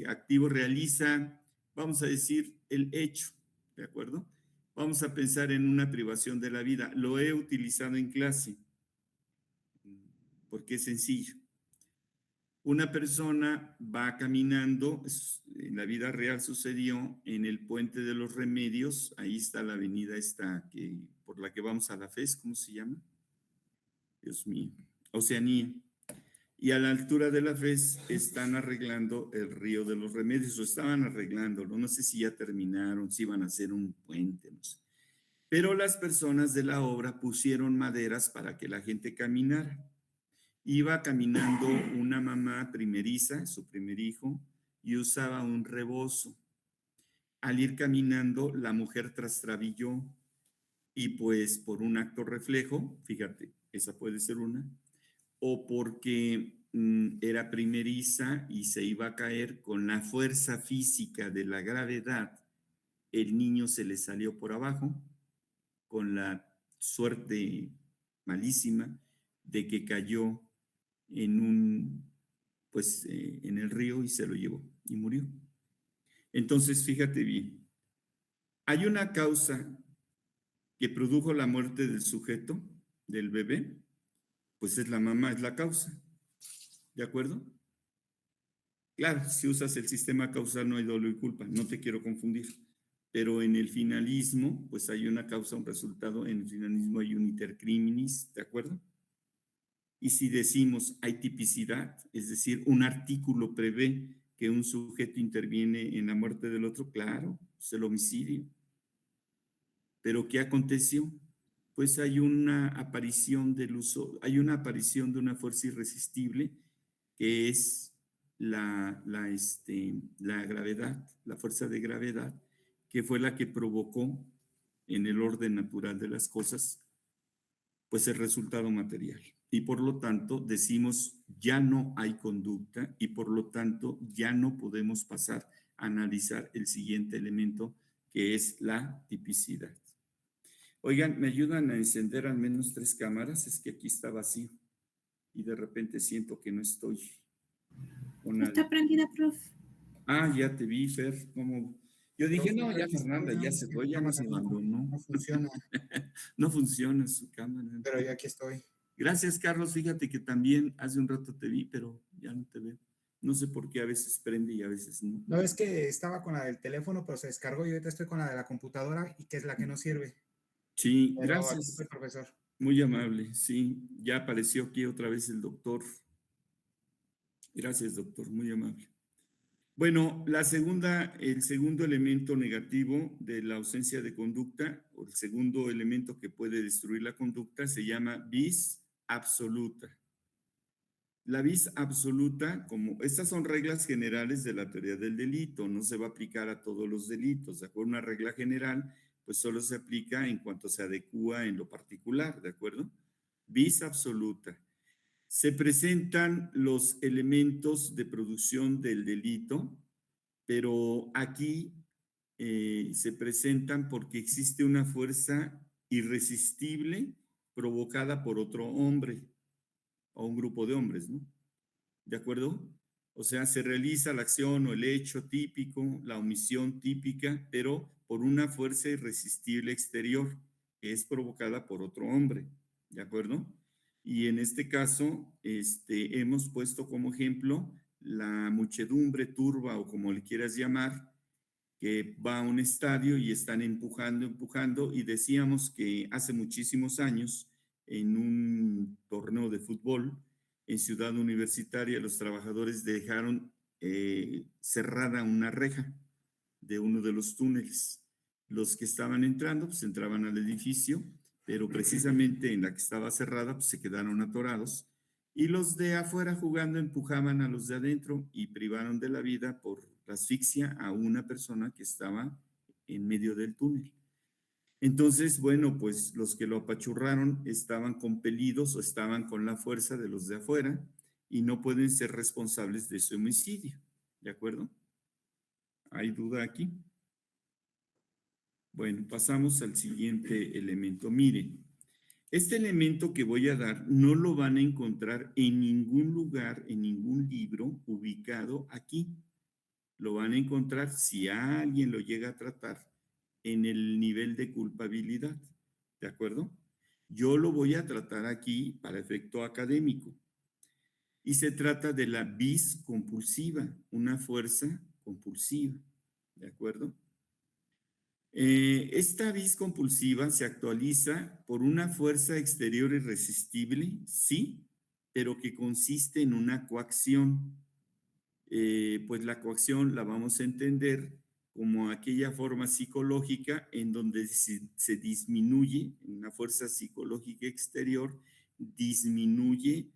activo realiza, vamos a decir, el hecho, ¿de acuerdo? Vamos a pensar en una privación de la vida. Lo he utilizado en clase porque es sencillo. Una persona va caminando, en la vida real sucedió en el Puente de los Remedios, ahí está la avenida esta por la que vamos a la FES, ¿cómo se llama? Dios mío, Oceanía. Y a la altura de la FES están arreglando el río de los Remedios, o estaban arreglándolo, no sé si ya terminaron, si iban a hacer un puente, no sé. Pero las personas de la obra pusieron maderas para que la gente caminara. Iba caminando una mamá primeriza, su primer hijo, y usaba un rebozo. Al ir caminando, la mujer trastrabilló y pues por un acto reflejo, fíjate, esa puede ser una, o porque era primeriza y se iba a caer con la fuerza física de la gravedad, el niño se le salió por abajo con la suerte malísima de que cayó en el río y se lo llevó y murió. Entonces, fíjate bien, hay una causa que produjo la muerte del sujeto, del bebé, pues es la mamá, es la causa. ¿De acuerdo? Claro, si usas el sistema causal no hay dolo y culpa, no te quiero confundir. Pero en el finalismo, pues hay una causa, un resultado, en el finalismo hay un iter criminis, ¿de acuerdo? Y si decimos hay tipicidad, es decir, un artículo prevé que un sujeto interviene en la muerte del otro, claro, es el homicidio. ¿Pero qué aconteció? Pues hay una aparición del uso, hay una aparición de una fuerza irresistible que es la gravedad, la fuerza de gravedad, que fue la que provocó en el orden natural de las cosas, pues el resultado material. Y por lo tanto decimos ya no hay conducta y por lo tanto ya no podemos pasar a analizar el siguiente elemento que es la tipicidad. Oigan, ¿me ayudan a encender al menos 3 cámaras? Es que aquí está vacío y de repente siento que no estoy con nadie. Está prendida, prof. Ah, ya te vi, Fer, ¿cómo? Yo dije, Profe, no, ya pero mi Fernanda ya se fue, ya nos cámara abandonó. no funciona, No funciona su cámara. pero yo aquí estoy. Gracias, Carlos. Fíjate que también hace un rato te vi, pero ya no te veo. No sé por qué a veces prende y a veces no. No, es que estaba con la del teléfono, pero se descargó y ahorita estoy con la de la computadora y que es la que no sirve. Sí, Pero aquí gracias. estoy, profesor. Muy amable. Sí, ya apareció aquí otra vez el doctor. Gracias, doctor. Muy amable. Bueno, el segundo elemento negativo de la ausencia de conducta, o el segundo elemento que puede destruir la conducta, se llama vis absoluta. La vis absoluta, como estas son reglas generales de la teoría del delito, no se va a aplicar a todos los delitos, ¿de acuerdo? Una regla general, pues solo se aplica en cuanto se adecúa en lo particular, ¿de acuerdo? Vis absoluta. Se presentan los elementos de producción del delito, pero aquí se presentan porque existe una fuerza irresistible provocada por otro hombre o un grupo de hombres, ¿no? ¿De acuerdo? O sea, se realiza la acción o el hecho típico, la omisión típica, pero por una fuerza irresistible exterior que es provocada por otro hombre, ¿de acuerdo? Y en este caso, hemos puesto como ejemplo la muchedumbre turba o como le quieras llamar, que va a un estadio y están empujando, empujando, y decíamos que hace muchísimos años, en un torneo de fútbol en Ciudad Universitaria, los trabajadores dejaron cerrada una reja de uno de los túneles. Los que estaban entrando, pues entraban al edificio, pero precisamente en la que estaba cerrada, pues se quedaron atorados. Y los de afuera jugando empujaban a los de adentro y privaron de la vida por la asfixia a una persona que estaba en medio del túnel. Entonces, bueno, pues los que lo apachurraron estaban compelidos o estaban con la fuerza de los de afuera y no pueden ser responsables de su homicidio. ¿De acuerdo? ¿Hay duda aquí? Bueno, pasamos al siguiente elemento. Miren, este elemento que voy a dar no lo van a encontrar en ningún lugar, en ningún libro ubicado aquí. Lo van a encontrar si alguien lo llega a tratar en el nivel de culpabilidad. ¿De acuerdo? Yo lo voy a tratar aquí para efecto académico. Y se trata de la vis compulsiva, una fuerza compulsiva. ¿De acuerdo? Esta vis compulsiva se actualiza por una fuerza exterior irresistible, sí, pero que consiste en una coacción. Pues la coacción la vamos a entender como aquella forma psicológica en donde se disminuye, una fuerza psicológica exterior, disminuye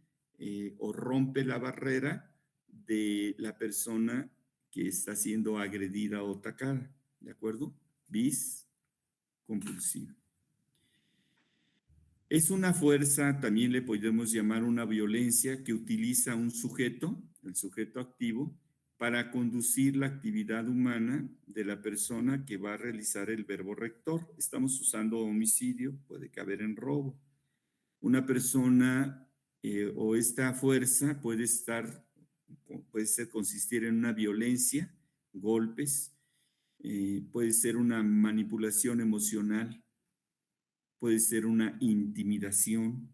o rompe la barrera de la persona que está siendo agredida o atacada, ¿de acuerdo? Vis compulsiva. Es una fuerza, también le podemos llamar una violencia, que utiliza un sujeto, el sujeto activo, para conducir la actividad humana de la persona que va a realizar el verbo rector. Estamos usando homicidio, puede caber en robo. Una persona o esta fuerza puede consistir en una violencia, golpes, puede ser una manipulación emocional, puede ser una intimidación,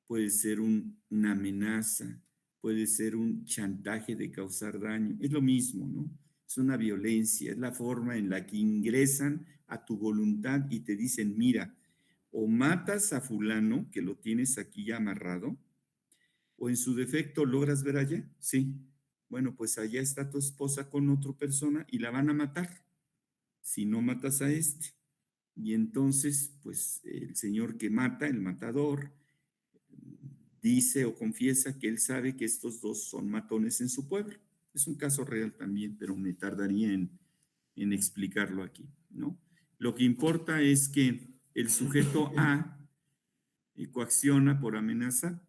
puede ser una amenaza, puede ser un chantaje de causar daño. Es lo mismo, ¿no? Es una violencia, es la forma en la que ingresan a tu voluntad y te dicen, mira, o matas a fulano, que lo tienes aquí ya amarrado, o en su defecto logras ver allá, sí. Bueno, pues allá está tu esposa con otra persona y la van a matar si no matas a este. Y entonces, pues el señor que mata, el matador, dice o confiesa que él sabe que estos dos son matones en su pueblo. Es un caso real también, pero me tardaría en explicarlo aquí, ¿no? Lo que importa es que el sujeto A coacciona por amenaza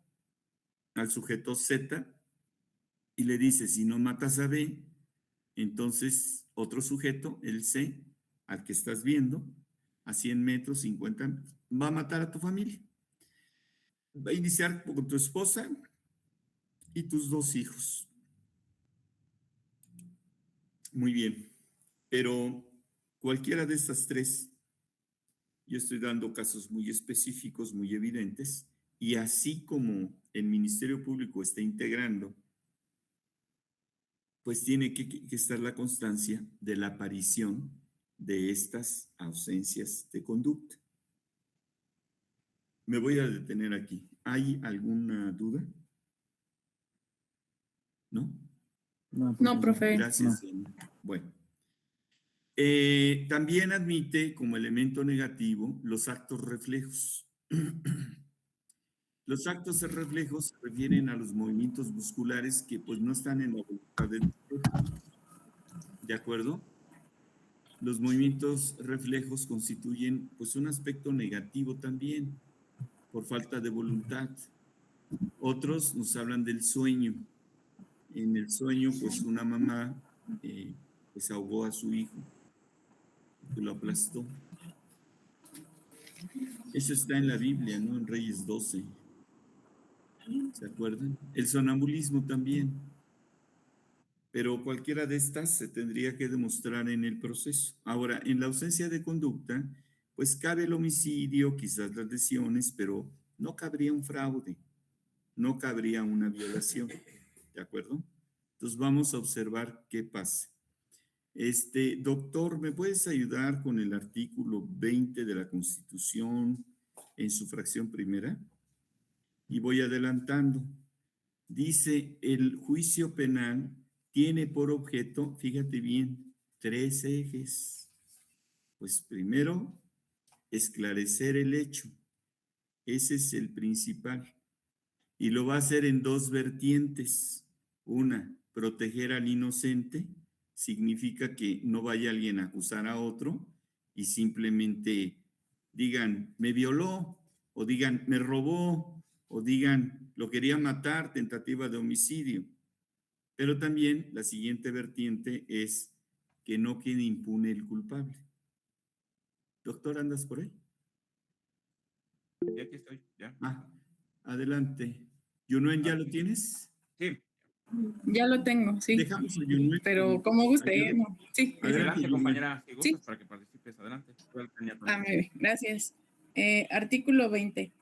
al sujeto Z y le dice, si no matas a B, entonces otro sujeto, el C, al que estás viendo, a 100 metros, 50 metros, va a matar a tu familia. Va a iniciar con tu esposa y tus dos hijos. Muy bien, pero cualquiera de estas tres. Yo estoy dando casos muy específicos, muy evidentes, y así como el Ministerio Público está integrando, pues tiene que estar la constancia de la aparición de estas ausencias de conducta. Me voy a detener aquí. ¿Hay alguna duda? ¿No? No, profe. Gracias, Diana. Bueno. También admite como elemento negativo los actos reflejos. Los actos reflejos se refieren a los movimientos musculares que pues no están en la voluntad del sujeto. ¿De acuerdo? Los movimientos reflejos constituyen pues un aspecto negativo también, por falta de voluntad. Otros nos hablan del sueño. En el sueño, pues una mamá pues ahogó a su hijo, lo aplastó. Eso está en la Biblia, ¿no? En Reyes 12. ¿Se acuerdan? El sonambulismo también. Pero cualquiera de estas se tendría que demostrar en el proceso. Ahora, en la ausencia de conducta, pues cabe el homicidio, quizás las lesiones, pero no cabría un fraude, no cabría una violación. ¿De acuerdo? Entonces vamos a observar qué pasa. Doctor, ¿me puedes ayudar con el artículo 20 de la Constitución en su fracción primera? Y voy adelantando. Dice, el juicio penal tiene por objeto, fíjate bien, 3 ejes. Pues primero, esclarecer el hecho. Ese es el principal. Y lo va a hacer en 2 vertientes. Una, proteger al inocente. Significa que no vaya alguien a acusar a otro y simplemente digan, me violó, o digan, me robó, o digan, lo quería matar, tentativa de homicidio. Pero también la siguiente vertiente es que no quede impune el culpable. Doctor, ¿andas por ahí? Sí, aquí estoy, ya. Adelante. Yunuen, ¿ya lo tienes? Sí, Ya lo tengo, sí. Dejamos a Yunuen. Pero como guste, Ayude. no. Sí. adelante, Yunuen. compañera, si gustas, Sí. para que participes, adelante. Muy bien, gracias. Artículo 20.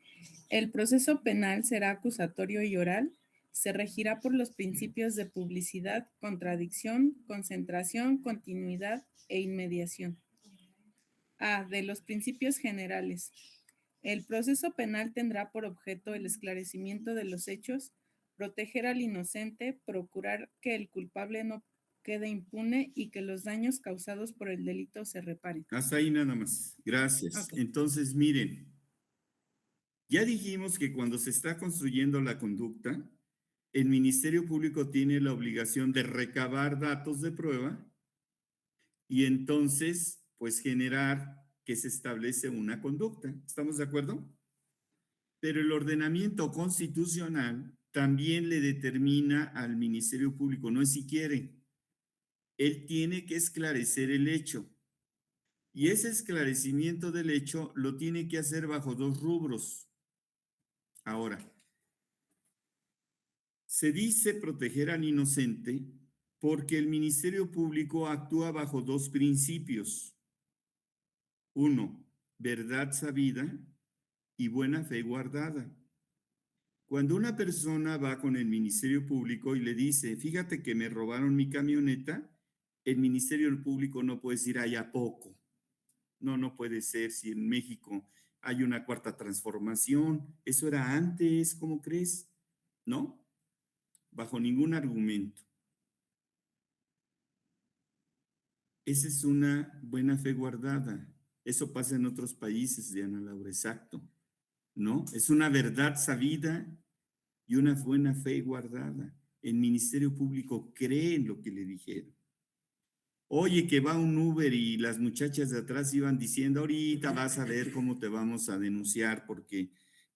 El proceso penal será acusatorio y oral. Se regirá por los principios de publicidad, contradicción, concentración, continuidad e inmediación. A. De los principios generales. El proceso penal tendrá por objeto el esclarecimiento de los hechos, proteger al inocente, procurar que el culpable no quede impune y que los daños causados por el delito se reparen. Hasta ahí nada más. Gracias. Ok. Entonces, miren, ya dijimos que cuando se está construyendo la conducta, el Ministerio Público tiene la obligación de recabar datos de prueba y entonces, pues, generar que se establece una conducta. ¿Estamos de acuerdo? Pero el ordenamiento constitucional también le determina al Ministerio Público, no es si quiere, él tiene que esclarecer el hecho. Y ese esclarecimiento del hecho lo tiene que hacer bajo 2 rubros. Ahora, se dice proteger al inocente porque el Ministerio Público actúa bajo 2 principios. 1, verdad sabida y buena fe guardada. Cuando una persona va con el Ministerio Público y le dice, fíjate que me robaron mi camioneta, el Ministerio Público no puede decir, ay, ¿a poco? No, no puede ser. Si en México hay una cuarta transformación, eso era antes, ¿cómo crees? ¿No? Bajo ningún argumento. Esa es una buena fe guardada. Eso pasa en otros países, Diana Laura, exacto. ¿No? Es una verdad sabida y una buena fe guardada. El Ministerio Público cree en lo que le dijeron. Oye, que va un Uber y las muchachas de atrás iban diciendo, ahorita vas a ver cómo te vamos a denunciar porque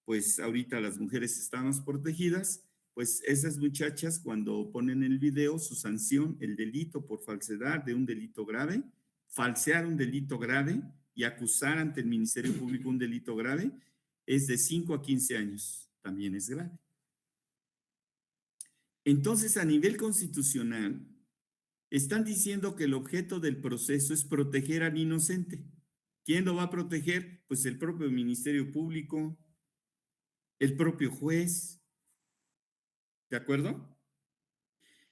pues ahorita las mujeres estamos protegidas. Pues esas muchachas cuando ponen el video, su sanción, el delito por falsedad de un delito grave, falsear un delito grave y acusar ante el Ministerio Público un delito grave, es de 5 a 15 años. También es grave. Entonces, a nivel constitucional, Están diciendo que el objeto del proceso es proteger al inocente. ¿Quién lo va a proteger? Pues el propio Ministerio Público, el propio juez, ¿de acuerdo?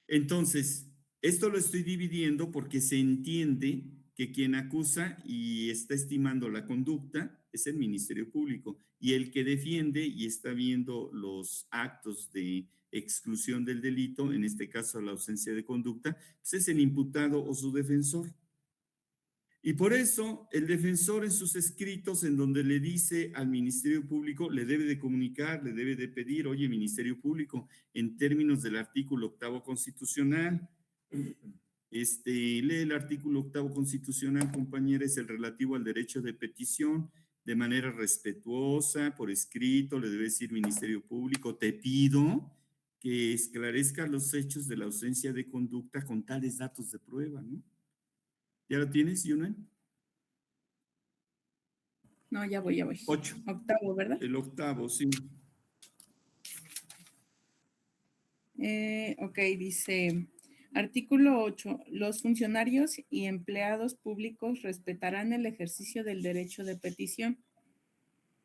Entonces, esto lo estoy dividiendo porque se entiende que quien acusa y está estimando la conducta es el Ministerio Público, y el que defiende y está viendo los actos de exclusión del delito, en este caso la ausencia de conducta, pues es el imputado o su defensor. Y por eso el defensor en sus escritos, en donde le dice al Ministerio Público, le debe de comunicar, le debe de pedir: oye, Ministerio Público, en términos del artículo 8º constitucional, lee el artículo 8º constitucional, compañera, es el relativo al derecho de petición, de manera respetuosa, por escrito, le debe decir: Ministerio Público, te pido que esclarezca los hechos de la ausencia de conducta con tales datos de prueba, ¿no? ¿Ya lo tienes, Yunan? No, ya voy. 8. Octavo, ¿verdad? El 8º, sí. Ok, dice, artículo 8, los funcionarios y empleados públicos respetarán el ejercicio del derecho de petición,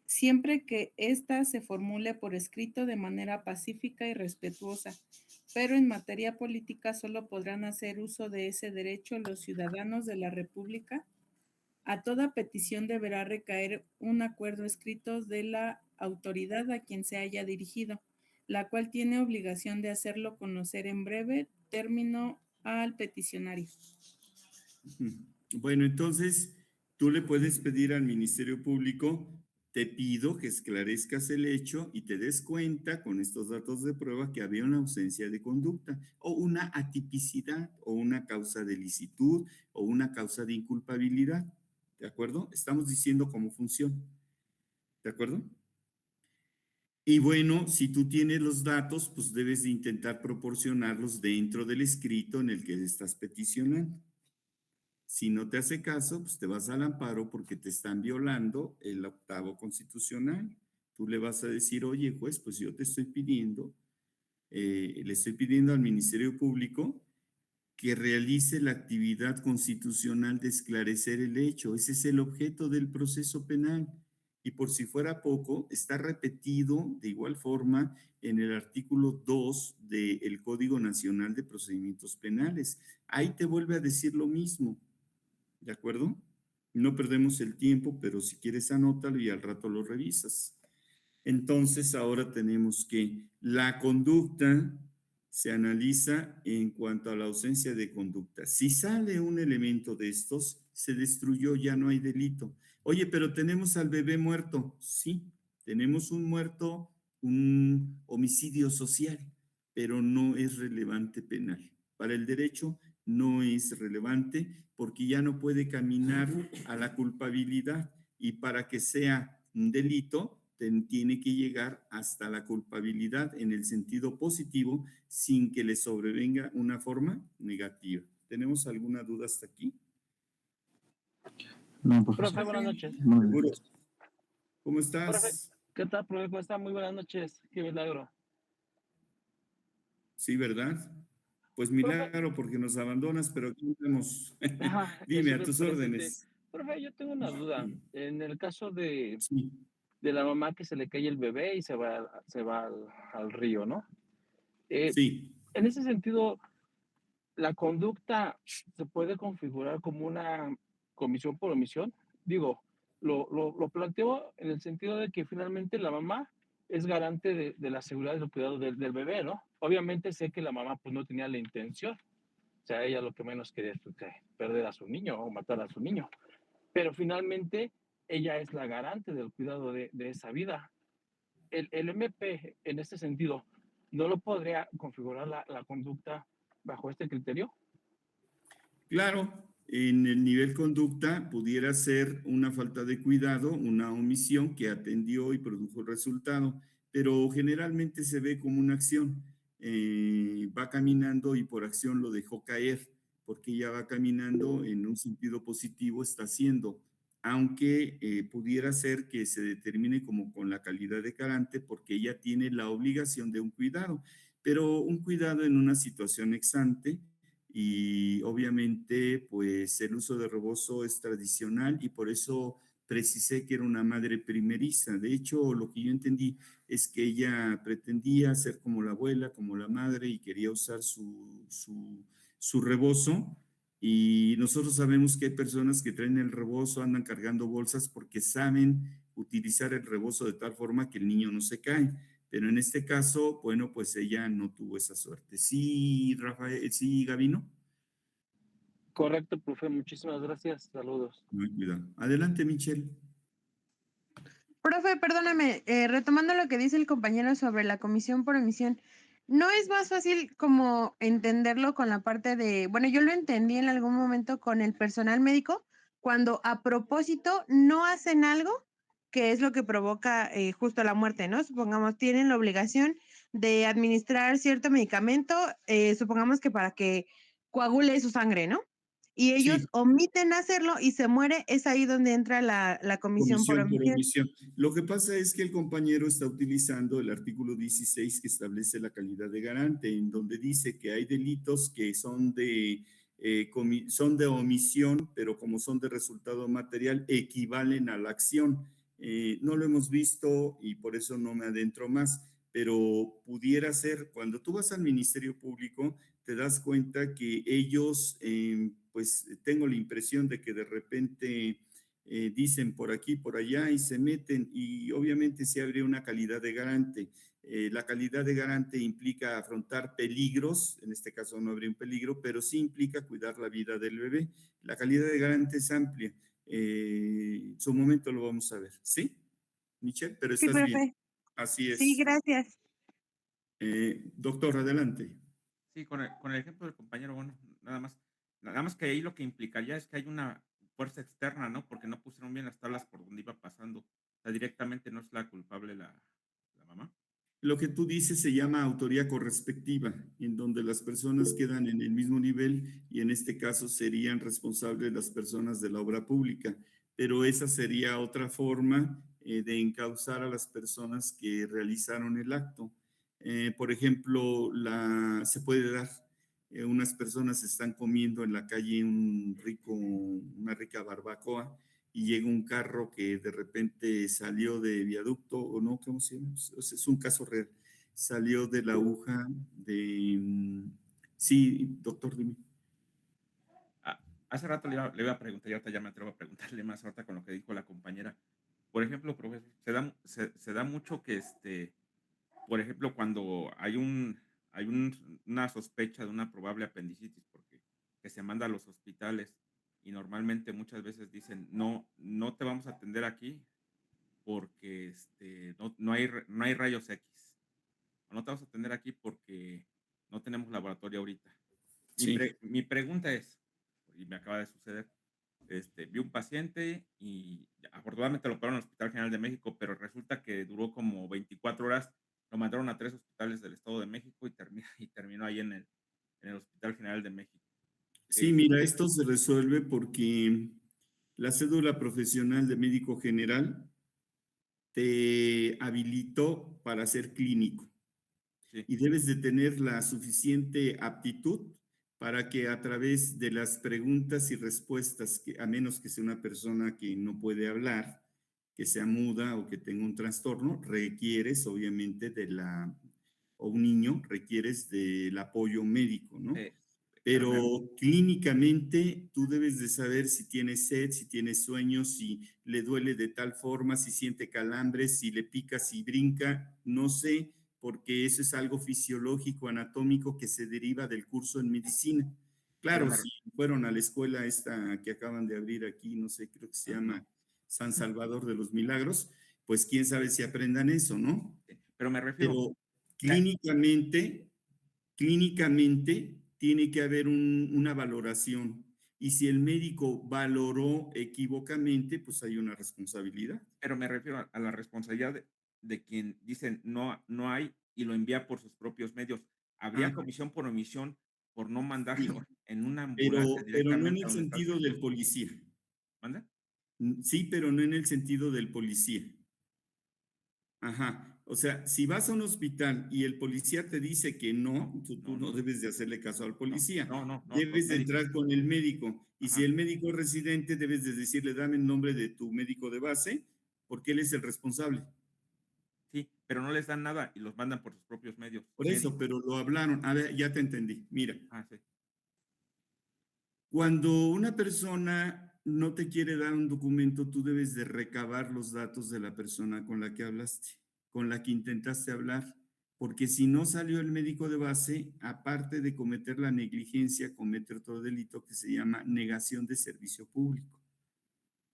siempre que ésta se formule por escrito de manera pacífica y respetuosa, pero en materia política solo podrán hacer uso de ese derecho los ciudadanos de la República. A toda petición deberá recaer un acuerdo escrito de la autoridad a quien se haya dirigido, la cual tiene obligación de hacerlo conocer en breve término al peticionario. Bueno, entonces tú le puedes pedir al Ministerio Público: te pido que esclarezcas el hecho y te des cuenta con estos datos de prueba que había una ausencia de conducta, o una atipicidad, o una causa de licitud, o una causa de inculpabilidad. ¿De acuerdo? Estamos diciendo cómo funciona. ¿De acuerdo? Y bueno, si tú tienes los datos, pues debes de intentar proporcionarlos dentro del escrito en el que estás peticionando. Si no te hace caso, pues te vas al amparo porque te están violando el 8º constitucional. Tú le vas a decir: oye, juez, pues yo te estoy pidiendo, le estoy pidiendo al Ministerio Público que realice la actividad constitucional de esclarecer el hecho. Ese es el objeto del proceso penal. Y por si fuera poco, está repetido de igual forma en el artículo 2 del Código Nacional de Procedimientos Penales. Ahí te vuelve a decir lo mismo. ¿De acuerdo? No perdemos el tiempo, pero si quieres anótalo y al rato lo revisas. Entonces ahora tenemos que la conducta se analiza en cuanto a la ausencia de conducta. Si sale un elemento de estos, se destruyó, ya no hay delito. Oye, pero tenemos al bebé muerto. Sí, tenemos un muerto, un homicidio social, pero no es relevante penal. Para el derecho no es relevante porque ya no puede caminar a la culpabilidad, y para que sea un delito tiene que llegar hasta la culpabilidad en el sentido positivo sin que le sobrevenga una forma negativa. ¿Tenemos alguna duda hasta aquí? No, Profe, profesor. buenas noches. ¿Seguro? ¿Cómo Profe, estás? ¿qué tal, profe? ¿Cómo está? Muy buenas noches. Qué milagro. Sí, ¿verdad? Pues Profe, milagro porque nos abandonas, pero aquí estamos. Dime, eso a me tus parece que... órdenes. Profe, yo tengo una duda. En el caso Sí, de la mamá que se le cae el bebé y se va al río, ¿no? Eh, sí. en ese sentido, ¿la conducta se puede configurar como una comisión por omisión? Digo, lo planteo en el sentido de que finalmente la mamá es garante de la seguridad y del cuidado del bebé, ¿no? Obviamente sé que la mamá pues no tenía la intención, o sea, ella lo que menos quería es perder a su niño o matar a su niño, pero finalmente ella es la garante del cuidado de esa vida. El MP, en este sentido, ¿no lo podría configurar la conducta bajo este criterio? Claro, en el nivel conducta pudiera ser una falta de cuidado, una omisión que atendió y produjo resultado, pero generalmente se ve como una acción. Va caminando y por acción lo dejó caer, porque ella va caminando en un sentido positivo, está haciendo, aunque pudiera ser que se determine como con la calidad de garante, porque ella tiene la obligación de un cuidado, pero un cuidado en una situación ex ante y obviamente pues el uso de rebozo es tradicional y por eso precisé que era una madre primeriza. De hecho, lo que yo entendí es que ella pretendía ser como la abuela, como la madre y quería usar su rebozo. Y nosotros sabemos que hay personas que traen el rebozo, andan cargando bolsas porque saben utilizar el rebozo de tal forma que el niño no se cae. Pero en este caso, bueno, pues ella no tuvo esa suerte. Sí, Rafael, sí, Gabino. Correcto, profe. Muchísimas gracias. Saludos. No hay cuidado. Adelante, Michelle. Profe, perdóname, retomando lo que dice el compañero sobre la comisión por omisión, ¿no es más fácil como entenderlo con la parte de, bueno, yo lo entendí en algún momento con el personal médico, cuando a propósito no hacen algo que es lo que provoca justo la muerte, ¿no? Supongamos, tienen la obligación de administrar cierto medicamento, supongamos que para que coagule su sangre, ¿no? Y ellos Sí, omiten hacerlo y se muere, es ahí donde entra la comisión por comisión por omisión. omisión. Lo que pasa es que el compañero está utilizando el artículo 16 que establece la calidad de garante, en donde dice que hay delitos que son de omisión, pero como son de resultado material, equivalen a la acción. No lo hemos visto y por eso no me adentro más, pero pudiera ser, cuando tú vas al Ministerio Público, te das cuenta que ellos, pues tengo la impresión de que de repente dicen por aquí, por allá y se meten y obviamente se abre una calidad de garante. La calidad de garante implica afrontar peligros, en este caso no habría un peligro, pero sí implica cuidar la vida del bebé. La calidad de garante es amplia. En su momento lo vamos a ver, ¿sí, Michelle? Pero Sí, estás bien. profe. Así Sí, es. gracias. Doctor, adelante. Sí, con el ejemplo del compañero, bueno, nada más que ahí lo que implicaría es que hay una fuerza externa, ¿no? Porque no pusieron bien las tablas por donde iba pasando. O sea, directamente no es la culpable la mamá. Lo que tú dices se llama autoría correspectiva, en donde las personas quedan en el mismo nivel y en este caso serían responsables las personas de la obra pública, pero esa sería otra forma de encauzar a las personas que realizaron el acto. Por ejemplo, se puede dar, unas personas están comiendo en la calle una rica barbacoa y llega un carro que de repente salió de viaducto, o no, ¿cómo se llama? Es un caso real. Salió de la aguja sí, doctor, dime. Ah, hace rato le iba a preguntar y ahorita ya me atrevo a preguntarle más ahorita con lo que dijo la compañera. Por ejemplo, profesor, se da mucho que por ejemplo, cuando una sospecha de una probable apendicitis, porque que se manda a los hospitales y normalmente muchas veces dicen, no te vamos a atender aquí porque no hay rayos X. O no te vamos a atender aquí porque no tenemos laboratorio ahorita. Sí. Mi pregunta es, y me acaba de suceder, vi un paciente y afortunadamente lo operaron en el Hospital General de México, pero resulta que duró como 24 horas, lo mandaron a 3 hospitales del Estado de México y terminó ahí en el Hospital General de México. Sí, mira, esto se resuelve porque la cédula profesional de médico general te habilitó para ser clínico. Sí, Y debes de tener la suficiente aptitud para que a través de las preguntas y respuestas, que, a menos que sea una persona que no puede hablar, que sea muda o que tenga un trastorno, requieres obviamente o un niño, requieres del apoyo médico, ¿no? eh, Pero clínicamente tú debes de saber si tiene sed, si tiene sueño, si le duele de tal forma, si siente calambres, si le pica, si brinca, no sé, porque eso es algo fisiológico, anatómico que se deriva del curso en medicina. pero Claro, si fueron a la escuela esta que acaban de abrir aquí, no sé, creo que se llama San Salvador de los Milagros, pues quién sabe si aprendan eso, ¿no? pero me refiero, Pero ca- clínicamente tiene que haber una valoración. Y si el médico valoró equivocamente, pues hay una responsabilidad. pero me refiero a la responsabilidad de quien dicen no hay y lo envía por sus propios medios. ¿Habría Ah, comisión por omisión por no sí, mandarlo en una ambulancia pero no en directamente a el donde está el sentido del paciente? policía. ¿Manda? Sí, pero no en el sentido del policía. Ajá. O sea, si vas a un hospital y el policía te dice que no, tú no debes de hacerle caso al policía. No, los Debes de médicos. entrar con el médico. Y si Ajá. el médico es residente, debes de decirle, dame el nombre de tu médico de base, porque él es el responsable. Sí, pero no les dan nada y los mandan por sus propios medios. Por eso, pero lo hablaron. A ver, ya te entendí. Mira, Sí. cuando una persona no te quiere dar un documento, tú debes de recabar los datos de la persona con la que hablaste, con la que intentaste hablar, porque si no salió el médico de base, aparte de cometer la negligencia, comete otro delito que se llama negación de servicio público.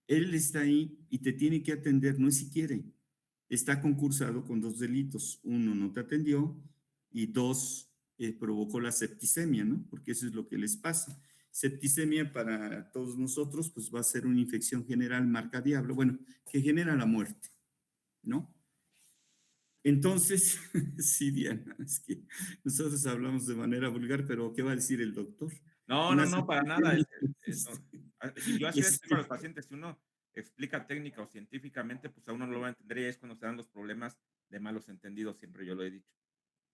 Él está ahí y te tiene que atender, no es si quiere. Está concursado con 2 delitos. 1, no te atendió, y 2, provocó la septicemia, ¿no? Porque eso es lo que les pasa. Septicemia para todos nosotros, pues va a ser una infección general marca diablo, bueno, que genera la muerte, ¿no? Entonces, sí, Diana, es que nosotros hablamos de manera vulgar, pero ¿qué va a decir el doctor? No, para nada. Si yo así le explico a los Este, pacientes, si uno explica técnica o científicamente, pues a uno no lo va a entender y ahí es cuando se dan los problemas de malos entendidos, siempre yo lo he dicho.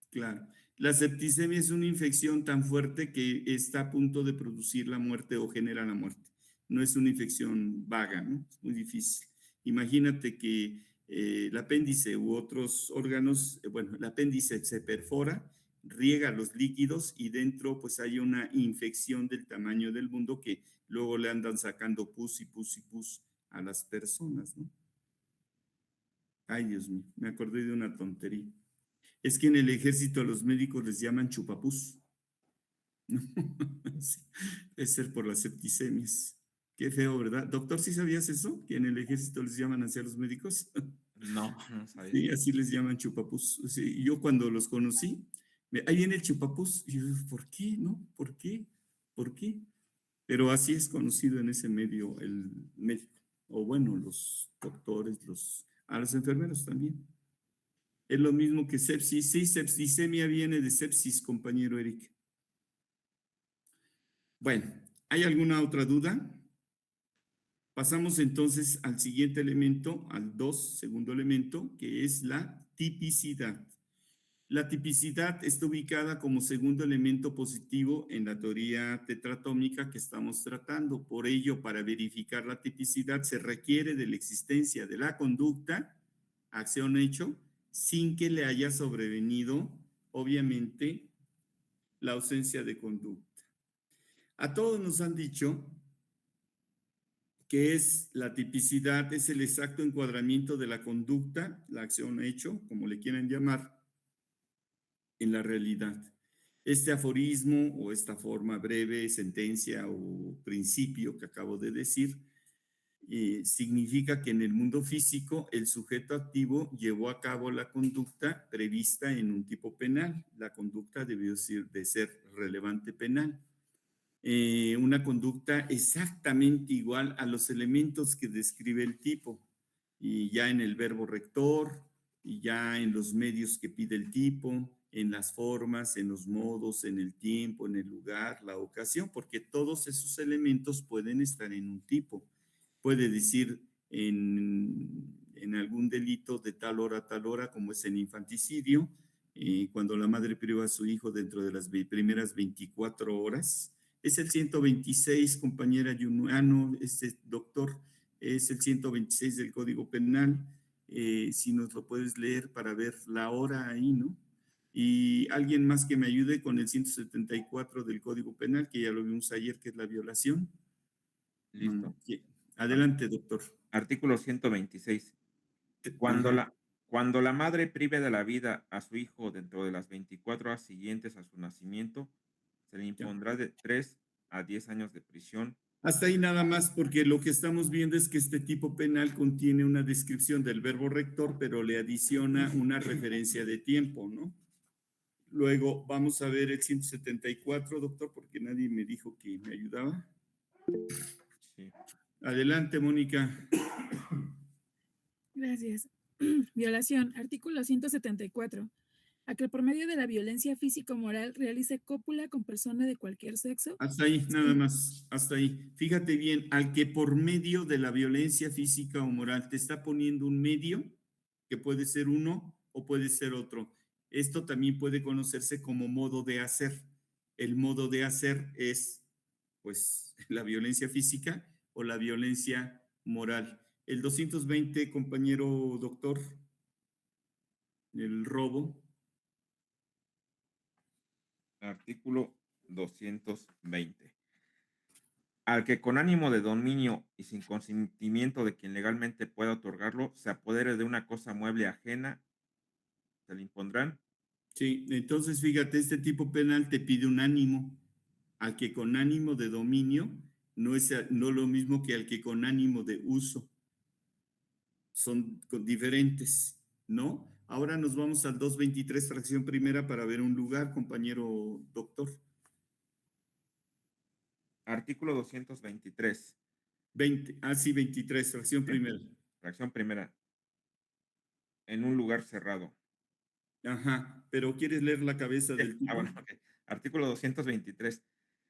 Claro. La septicemia es una infección tan fuerte que está a punto de producir la muerte o genera la muerte. No es una infección vaga, ¿no? Es muy difícil. Imagínate que el apéndice u otros órganos, bueno, el apéndice se perfora, riega los líquidos y dentro pues hay una infección del tamaño del mundo que luego le andan sacando pus y pus y pus a las personas, ¿no? Ay, Dios mío, me acordé de una tontería. Es que en el ejército a los médicos les llaman chupapús. Sí, debe ser por las septicemias. Qué feo, ¿verdad? Doctor, ¿sí sabías eso? Que en el ejército les llaman así a los médicos. No sabía. Sí, así les llaman chupapús. Sí, yo cuando los conocí, ahí viene el chupapús. Y yo, ¿por qué? ¿No? ¿Por qué? ¿Por qué? Pero así es conocido en ese medio el médico. O bueno, los doctores, a los enfermeros también. Es lo mismo que sepsis. Sí, septicemia viene de sepsis, compañero Eric. Bueno, ¿hay alguna otra duda? Pasamos entonces al siguiente elemento, al segundo elemento, que es la tipicidad. La tipicidad está ubicada como segundo elemento positivo en la teoría tetratómica que estamos tratando. Por ello, para verificar la tipicidad se requiere de la existencia de la conducta, acción-hecho, sin que le haya sobrevenido, obviamente, la ausencia de conducta. A todos nos han dicho que es la tipicidad, es el exacto encuadramiento de la conducta, la acción-hecho, como le quieran llamar, en la realidad. Este aforismo o esta forma breve, sentencia o principio que acabo de decir, significa que en el mundo físico el sujeto activo llevó a cabo la conducta prevista en un tipo penal. La conducta debió de ser relevante penal. Una conducta exactamente igual a los elementos que describe el tipo, y ya en el verbo rector, y ya en los medios que pide el tipo, en las formas, en los modos, en el tiempo, en el lugar, la ocasión, porque todos esos elementos pueden estar en un tipo. Puede decir en algún delito de tal hora a tal hora, como es el infanticidio, cuando la madre priva a su hijo dentro de las primeras 24 horas. Es el 126, compañera Yunuano, doctor, es el 126 del Código Penal. Si nos lo puedes leer para ver la hora ahí, ¿no? Y alguien más que me ayude con el 174 del Código Penal, que ya lo vimos ayer, que es la violación. Listo. Adelante, doctor. Artículo 126. Cuando la madre prive de la vida a su hijo dentro de las 24 horas siguientes a su nacimiento, se le impondrá de 3 a 10 años de prisión. Hasta ahí nada más, porque lo que estamos viendo es que este tipo penal contiene una descripción del verbo rector, pero le adiciona una referencia de tiempo, ¿no? Luego vamos a ver el 174, doctor, porque nadie me dijo que me ayudaba. Sí. Adelante, Mónica. Gracias. Violación. Artículo 174. A que por medio de la violencia físico-moral realice cópula con persona de cualquier sexo. Hasta ahí, nada más, hasta ahí. Fíjate bien, al que por medio de la violencia física o moral te está poniendo un medio, que puede ser 1, o puede ser otro. Esto también puede conocerse como modo de hacer. El modo de hacer es, pues, la violencia física o la violencia moral. El 220, compañero doctor, el robo. Artículo 220. Al que con ánimo de dominio y sin consentimiento de quien legalmente pueda otorgarlo, se apodere de una cosa mueble ajena, se le impondrán. Sí, entonces fíjate, este tipo penal te pide un ánimo. Al que con ánimo de dominio no es no lo mismo que al que con ánimo de uso. Son diferentes, ¿no? Ahora nos vamos al 223, fracción primera, para ver un lugar, compañero doctor. Artículo 223. 23, fracción ¿Sí? primera. Fracción primera. En un lugar cerrado. Ajá, pero ¿quieres leer la cabeza del tipo? Bueno, ok. Artículo 223.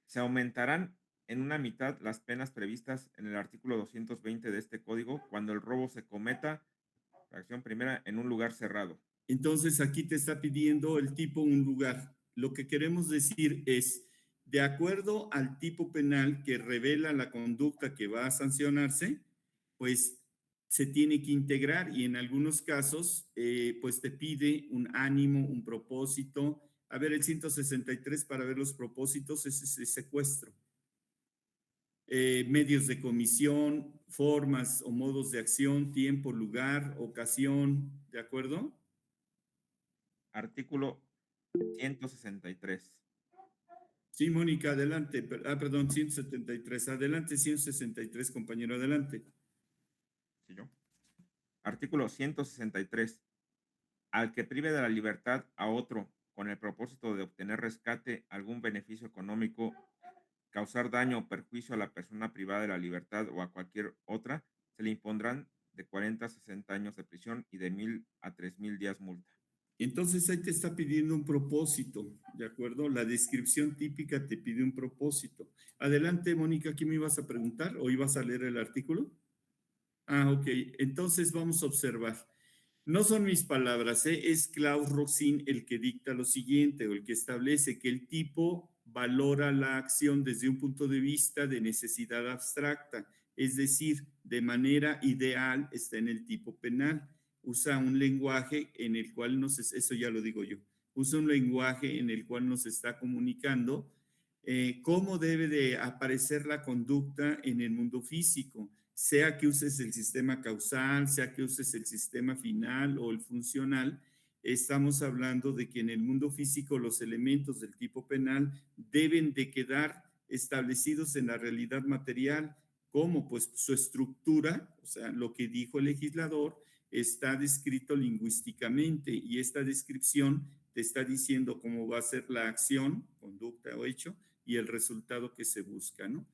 Se aumentarán en una mitad las penas previstas en el artículo 220 de este código cuando el robo se cometa, fracción primera, en un lugar cerrado. Entonces aquí te está pidiendo el tipo un lugar. Lo que queremos decir es, de acuerdo al tipo penal que revela la conducta que va a sancionarse, pues se tiene que integrar y en algunos casos, pues te pide un ánimo, un propósito. A ver, el 163 para ver los propósitos es el secuestro. Medios de comisión, formas o modos de acción, tiempo, lugar, ocasión, ¿de acuerdo? Artículo 163. Sí, Mónica, adelante. Perdón, 173. Adelante, 163, compañero, adelante. ¿Sí yo? Artículo 163. Al que prive de la libertad a otro con el propósito de obtener rescate, algún beneficio económico, causar daño o perjuicio a la persona privada de la libertad o a cualquier otra, se le impondrán de 40 a 60 años de prisión y de 1,000 a 3,000 días multa. Entonces ahí te está pidiendo un propósito, ¿de acuerdo? La descripción típica te pide un propósito. Adelante, Mónica, ¿qué me ibas a preguntar o ibas a leer el artículo? Ah, ok. Entonces vamos a observar. No son mis palabras, ¿eh? Es Klaus Roxin el que dicta lo siguiente, o el que establece que el tipo valora la acción desde un punto de vista de necesidad abstracta, es decir, de manera ideal está en el tipo penal. Usa un lenguaje en el cual eso ya lo digo yo, usa un lenguaje en el cual nos está comunicando cómo debe de aparecer la conducta en el mundo físico, sea que uses el sistema causal, sea que uses el sistema final o el funcional. Estamos hablando de que en el mundo físico los elementos del tipo penal deben de quedar establecidos en la realidad material, como pues su estructura, o sea, lo que dijo el legislador, está descrito lingüísticamente y esta descripción te está diciendo cómo va a ser la acción, conducta o hecho y el resultado que se busca, ¿no?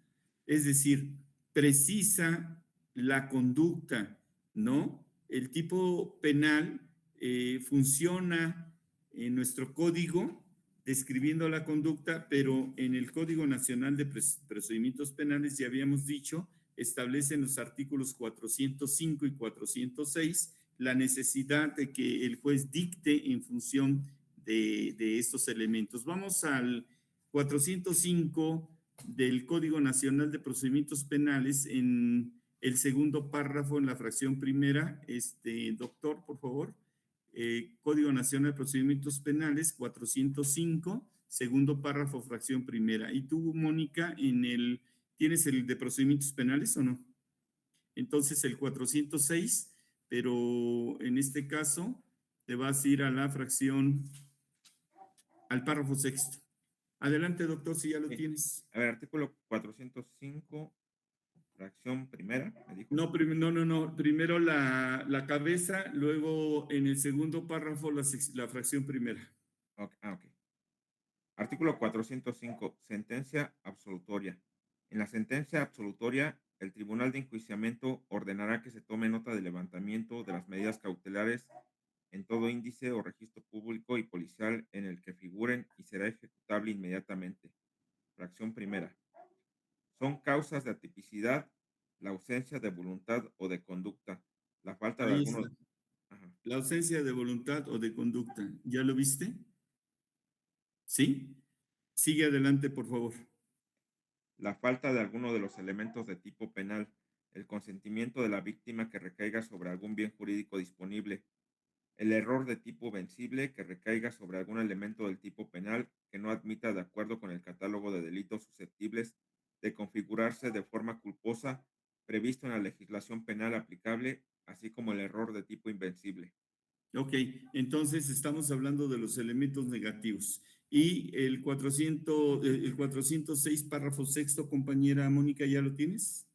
Es decir, precisa la conducta, ¿no? El tipo penal funciona en nuestro código describiendo la conducta, pero en el Código Nacional de Procedimientos Penales, ya habíamos dicho, establecen los artículos 405 y 406 la necesidad de que el juez dicte en función de estos elementos. Vamos al 405 del Código Nacional de Procedimientos Penales en el segundo párrafo, en la fracción primera. Doctor, por favor. Código Nacional de Procedimientos Penales, 405, segundo párrafo, fracción primera. ¿Y tú, Mónica, tienes el de procedimientos penales o no? Entonces el 406, pero en este caso te vas a ir a la fracción, al párrafo sexto. Adelante, doctor, si ya lo tienes. A ver, artículo 405, fracción primera, me dijo. No, no. Primero la cabeza, luego en el segundo párrafo la fracción primera. Ok. Artículo 405, sentencia absolutoria. En la sentencia absolutoria, el Tribunal de Enjuiciamiento ordenará que se tome nota del levantamiento de las medidas cautelares en todo índice o registro público y policial en el que figuren y será ejecutable inmediatamente. Fracción primera. Son causas de atipicidad, la ausencia de voluntad o de conducta, la falta de Ahí algunos. está. Ajá. La ausencia de voluntad o de conducta. ¿Ya lo viste? ¿Sí? Sigue adelante, por favor. La falta de alguno de los elementos de tipo penal, el consentimiento de la víctima que recaiga sobre algún bien jurídico disponible, el error de tipo vencible que recaiga sobre algún elemento del tipo penal que no admita de acuerdo con el catálogo de delitos susceptibles de configurarse de forma culposa previsto en la legislación penal aplicable, así como el error de tipo invencible. Ok, entonces estamos hablando de los elementos negativos. Y el 406, párrafo sexto, compañera Mónica, ¿ya lo tienes?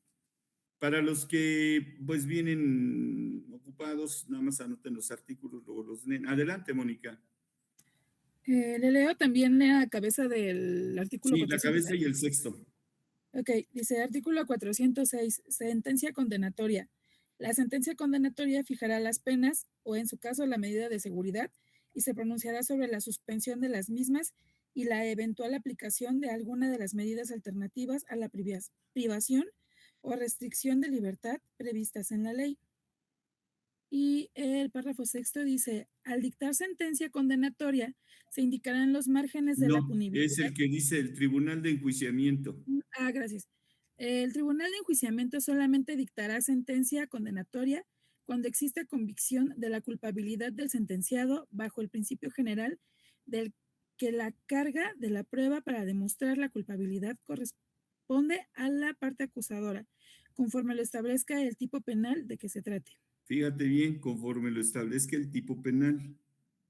Para los que pues vienen ocupados, nada más anoten los artículos, luego los leen. Adelante, Mónica. Le leo también la cabeza del artículo Sí, la 406. cabeza y el sexto. Ok, dice artículo 406, sentencia condenatoria. La sentencia condenatoria fijará las penas o en su caso la medida de seguridad y se pronunciará sobre la suspensión de las mismas y la eventual aplicación de alguna de las medidas alternativas a la privación o restricción de libertad previstas en la ley. Y el párrafo sexto dice, al dictar sentencia condenatoria, se indicarán los márgenes de la No, punibilidad. es el que dice el Tribunal de Enjuiciamiento. Gracias. El Tribunal de Enjuiciamiento solamente dictará sentencia condenatoria cuando exista convicción de la culpabilidad del sentenciado bajo el principio general del que la carga de la prueba para demostrar la culpabilidad corresponde a la parte acusadora, conforme lo establezca el tipo penal de que se trate. Fíjate bien, conforme lo establezca el tipo penal,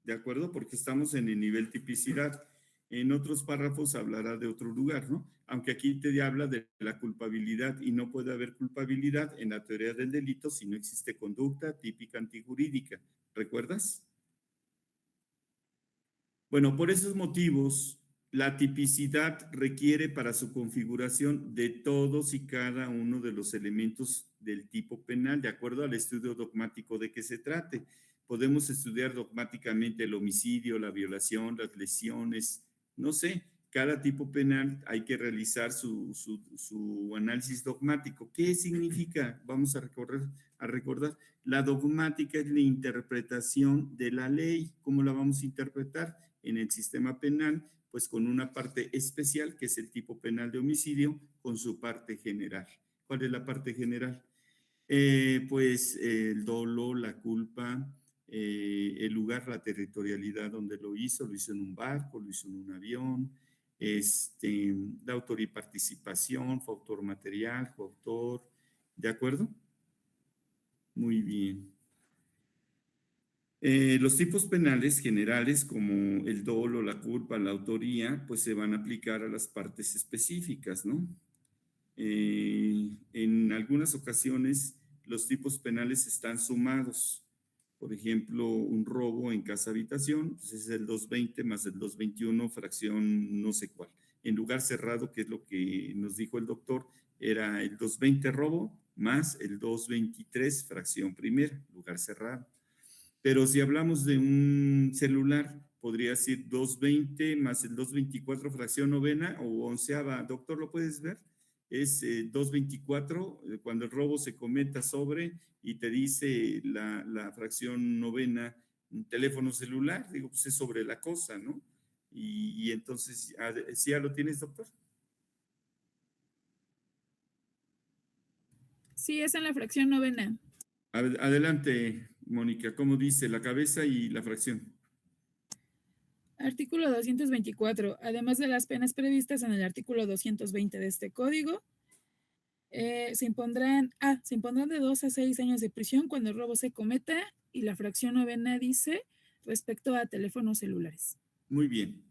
¿de acuerdo? Porque estamos en el nivel tipicidad. En otros párrafos hablará de otro lugar, ¿no? Aunque aquí te habla de la culpabilidad y no puede haber culpabilidad en la teoría del delito si no existe conducta típica antijurídica. ¿Recuerdas? Bueno, por esos motivos, la tipicidad requiere para su configuración de todos y cada uno de los elementos del tipo penal, de acuerdo al estudio dogmático de que se trate. Podemos estudiar dogmáticamente el homicidio, la violación, las lesiones, no sé, cada tipo penal hay que realizar su análisis dogmático. ¿Qué significa? Vamos a recordar. La dogmática es la interpretación de la ley. ¿Cómo la vamos a interpretar? En el sistema penal, pues con una parte especial, que es el tipo penal de homicidio, con su parte general. ¿Cuál es la parte general? Pues el dolo, la culpa, el lugar, la territorialidad donde lo hizo en un barco, lo hizo en un avión, la autor y participación, fue autor material, coautor, ¿de acuerdo? Muy bien. Los tipos penales generales como el dolo, la culpa, la autoría, pues se van a aplicar a las partes específicas, ¿no? En algunas ocasiones los tipos penales están sumados. Por ejemplo, un robo en casa habitación, pues es el 220 más el 221, fracción no sé cuál. En lugar cerrado, que es lo que nos dijo el doctor, era el 220 robo más el 223, fracción primera, lugar cerrado. Pero si hablamos de un celular, podría ser 220 más el 224, fracción novena o onceava. Doctor, ¿lo puedes ver? Es 224 cuando el robo se cometa sobre y te dice la fracción novena, un teléfono celular, digo, pues es sobre la cosa, ¿no? Y entonces, ¿sí ya lo tienes, doctor? Sí, es en la fracción novena. Adelante, Mónica, ¿cómo dice la cabeza y la fracción? Artículo 224. Además de las penas previstas en el artículo 220 de este código, se impondrán de 2 a 6 años de prisión cuando el robo se cometa y la fracción novena dice respecto a teléfonos celulares. Muy bien.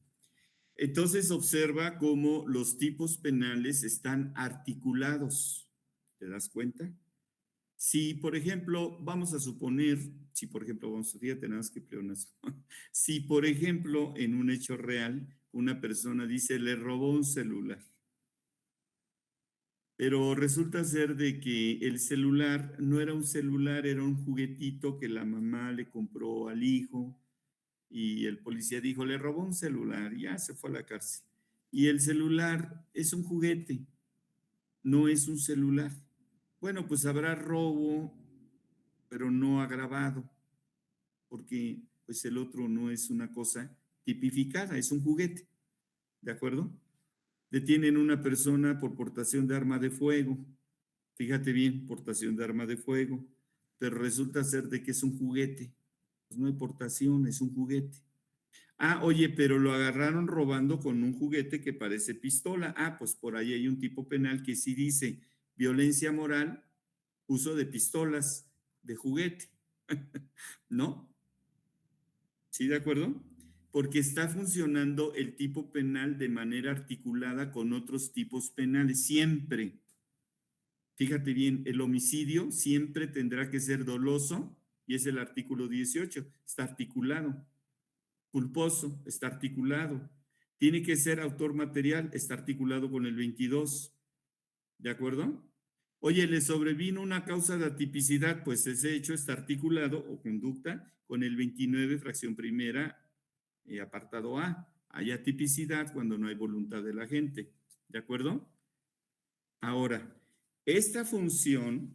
Entonces observa cómo los tipos penales están articulados. ¿Te das cuenta? Si, por ejemplo, vamos a suponer, fíjate nada más que pleonazo. Si, por ejemplo, en un hecho real, una persona dice, le robó un celular, pero resulta ser de que el celular no era un celular, era un juguetito que la mamá le compró al hijo y el policía dijo, le robó un celular, ya se fue a la cárcel. Y el celular es un juguete, no es un celular. Bueno, pues habrá robo, pero no agravado, porque pues el otro no es una cosa tipificada, es un juguete, ¿de acuerdo? Detienen a una persona por portación de arma de fuego, fíjate bien, portación de arma de fuego, pero resulta ser de que es un juguete, pues no hay portación, es un juguete. Ah, oye, pero lo agarraron robando con un juguete que parece pistola. Ah, pues por ahí hay un tipo penal que sí dice violencia moral, uso de pistolas de juguete, ¿no? ¿Sí, de acuerdo? Porque está funcionando el tipo penal de manera articulada con otros tipos penales, siempre. Fíjate bien, el homicidio siempre tendrá que ser doloso, y es el artículo 18, está articulado. Culposo, está articulado. Tiene que ser autor material, está articulado con el 22. ¿De acuerdo? Oye, le sobrevino una causa de atipicidad, pues ese hecho está articulado o conducta con el 29, fracción primera, apartado A. Hay atipicidad cuando no hay voluntad de la gente. ¿De acuerdo? Ahora, esta función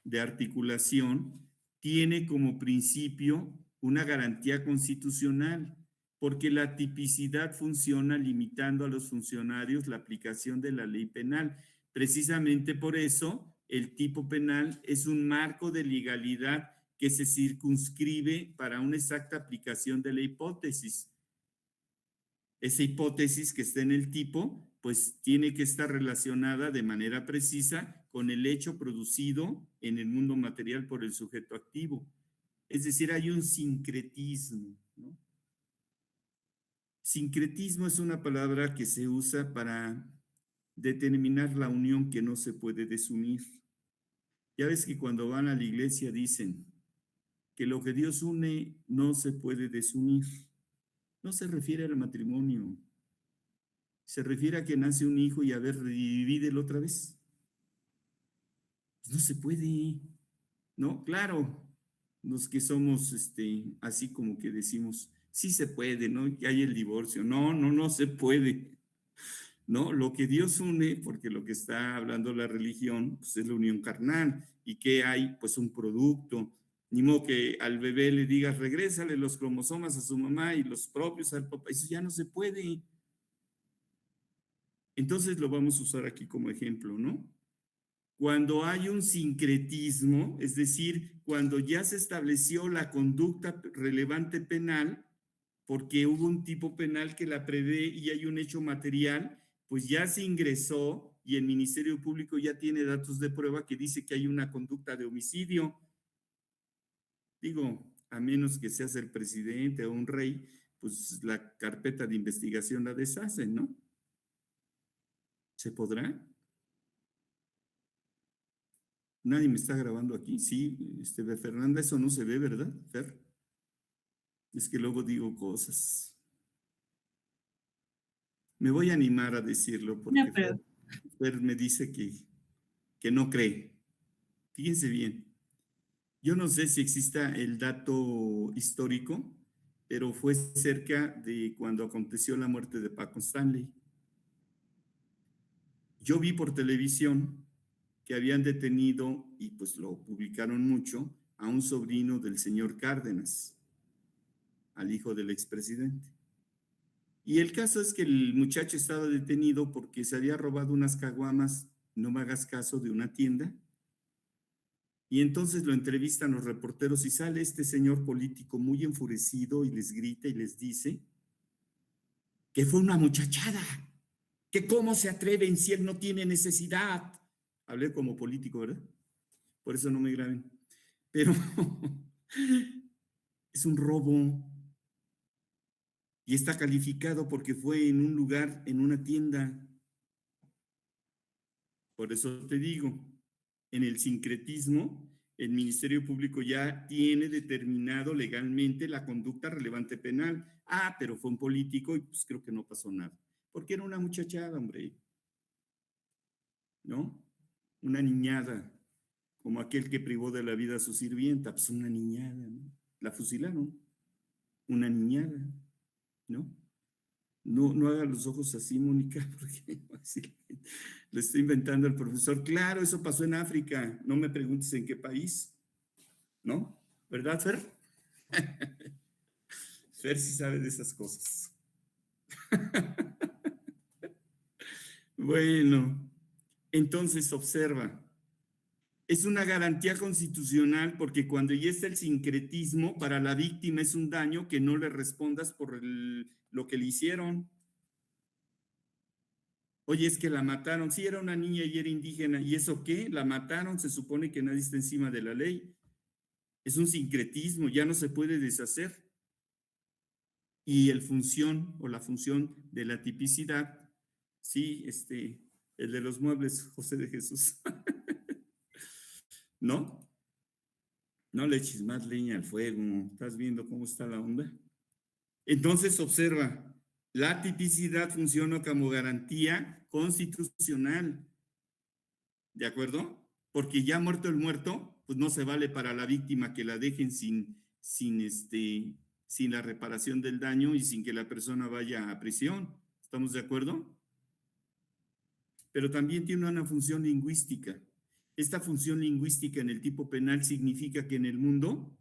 de articulación tiene como principio una garantía constitucional, porque la tipicidad funciona limitando a los funcionarios la aplicación de la ley penal. Precisamente por eso, el tipo penal es un marco de legalidad que se circunscribe para una exacta aplicación de la hipótesis. Esa hipótesis que está en el tipo, pues tiene que estar relacionada de manera precisa con el hecho producido en el mundo material por el sujeto activo. Es decir, hay un sincretismo, ¿no? Sincretismo es una palabra que se usa para determinar la unión que no se puede desunir. Ya ves que cuando van a la iglesia dicen que lo que Dios une no se puede desunir. No se refiere al matrimonio. Se refiere a que nace un hijo y a ver, divídelo otra vez. Pues no se puede, ¿no? Claro, los que somos así como que decimos, sí se puede, ¿no? Que hay el divorcio. No, no, no se puede. No, lo que Dios une, porque lo que está hablando la religión, pues es la unión carnal. ¿Y qué hay? Pues un producto. Ni modo que al bebé le digas, regrésale los cromosomas a su mamá y los propios al papá. Eso ya no se puede. Entonces lo vamos a usar aquí como ejemplo, ¿no? Cuando hay un sincretismo, es decir, cuando ya se estableció la conducta relevante penal, porque hubo un tipo penal que la prevé y hay un hecho material, pues ya se ingresó y el Ministerio Público ya tiene datos de prueba que dice que hay una conducta de homicidio. Digo, a menos que seas el presidente o un rey, pues la carpeta de investigación la deshacen, ¿no? ¿Se podrá? Nadie me está grabando aquí. Sí, Fernanda, eso no se ve, ¿verdad, Fer? Es que luego digo cosas. Me voy a animar a decirlo porque No, pero... Fer me dice que no cree. Fíjense bien. Yo no sé si exista el dato histórico, pero fue cerca de cuando aconteció la muerte de Paco Stanley. Yo vi por televisión que habían detenido, y pues lo publicaron mucho, a un sobrino del señor Cárdenas, al hijo del expresidente. Y el caso es que el muchacho estaba detenido porque se había robado unas caguamas, no me hagas caso, de una tienda. Y entonces lo entrevistan los reporteros y sale este señor político muy enfurecido y les grita y les dice que fue una muchachada, que cómo se atreven si él no tiene necesidad. Hablé como político, ¿verdad? Por eso no me graben. Pero es un robo. Y está calificado porque fue en un lugar, en una tienda. Por eso te digo, en el sincretismo, el Ministerio Público ya tiene determinado legalmente la conducta relevante penal. Ah, pero fue un político y pues creo que no pasó nada. Porque era una muchachada, hombre. ¿No? Una niñada, como aquel que privó de la vida a su sirvienta, pues una niñada, ¿no? La fusilaron. Una niñada, ¿no? No haga los ojos así, Mónica, porque así, lo está inventando el profesor. Claro, eso pasó en África. No me preguntes en qué país, ¿no? ¿Verdad, Fer? Fer sí sabe de esas cosas. Bueno, entonces observa. Es una garantía constitucional porque cuando ya está el sincretismo, para la víctima es un daño que no le respondas por lo que le hicieron. Oye, es que la mataron. Sí, era una niña y era indígena. ¿Y eso qué? La mataron. Se supone que nadie está encima de la ley. Es un sincretismo, ya no se puede deshacer. Y el función o la función de la tipicidad, sí, el de los muebles, José de Jesús. ¿No? No le eches más leña al fuego. ¿Estás viendo cómo está la onda? Entonces, observa, la tipicidad funciona como garantía constitucional. ¿De acuerdo? Porque ya muerto el muerto, pues no se vale para la víctima que la dejen sin la reparación del daño y sin que la persona vaya a prisión. ¿Estamos de acuerdo? Pero también tiene una función lingüística. Esta función lingüística en el tipo penal significa que en el mundo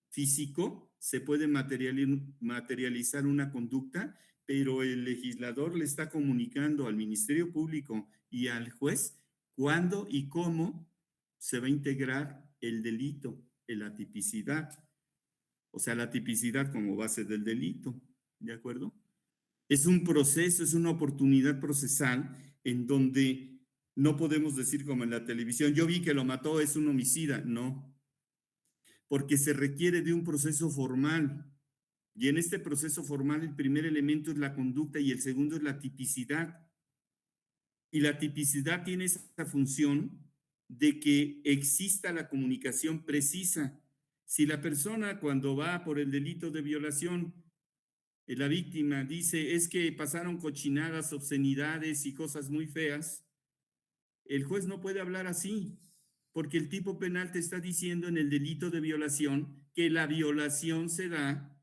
físico se puede materializar una conducta, pero el legislador le está comunicando al Ministerio Público y al juez cuándo y cómo se va a integrar el delito, en la tipicidad. O sea, la tipicidad como base del delito, ¿de acuerdo? Es un proceso, es una oportunidad procesal en donde no podemos decir como en la televisión, yo vi que lo mató, es un homicida. No, porque se requiere de un proceso formal. Y en este proceso formal el primer elemento es la conducta y el segundo es la tipicidad. Y la tipicidad tiene esa función de que exista la comunicación precisa. Si la persona cuando va por el delito de violación, la víctima dice, es que pasaron cochinadas, obscenidades y cosas muy feas, el juez no puede hablar así, porque el tipo penal te está diciendo en el delito de violación que la violación se da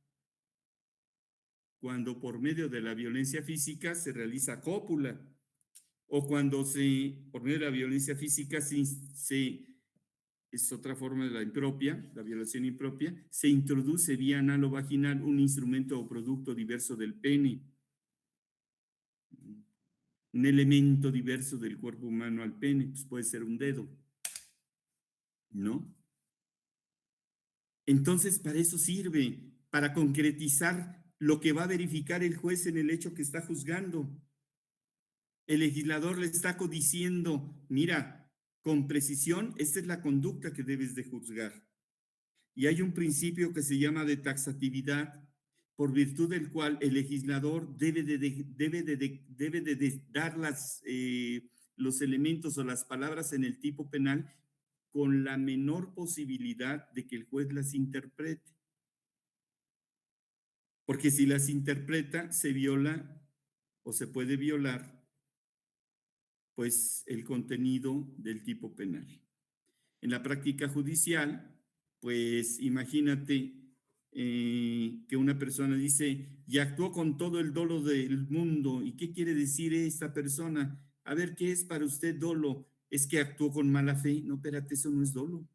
cuando por medio de la violencia física se realiza cópula, o cuando por medio de la violencia física es otra forma de la impropia, la violación impropia, se introduce vía analo-vaginal un instrumento o producto diverso del pene, un elemento diverso del cuerpo humano al pene, pues puede ser un dedo, ¿no? Entonces, para eso sirve, para concretizar lo que va a verificar el juez en el hecho que está juzgando. El legislador le está diciendo, mira, con precisión, esta es la conducta que debes de juzgar. Y hay un principio que se llama de taxatividad, por virtud del cual el legislador debe de dar los elementos o las palabras en el tipo penal con la menor posibilidad de que el juez las interprete. Porque si las interpreta, se viola o se puede violar, pues, el contenido del tipo penal. En la práctica judicial, pues, imagínate que una persona dice, y actuó con todo el dolo del mundo. ¿Y qué quiere decir esta persona? A ver, ¿qué es para usted dolo? ¿Es que actuó con mala fe? No, espérate, eso no es dolo.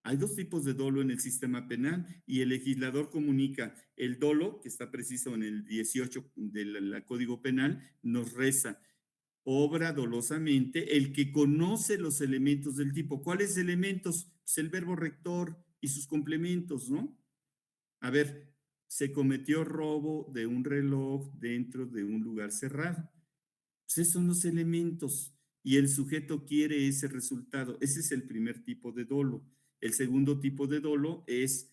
Hay dos tipos de dolo en el sistema penal y el legislador comunica el dolo, que está preciso en el 18 del Código Penal, nos reza, obra dolosamente el que conoce los elementos del tipo. ¿Cuáles elementos? Pues el verbo rector y sus complementos, ¿no? A ver, se cometió robo de un reloj dentro de un lugar cerrado. Pues esos son los elementos y el sujeto quiere ese resultado. Ese es el primer tipo de dolo. El segundo tipo de dolo es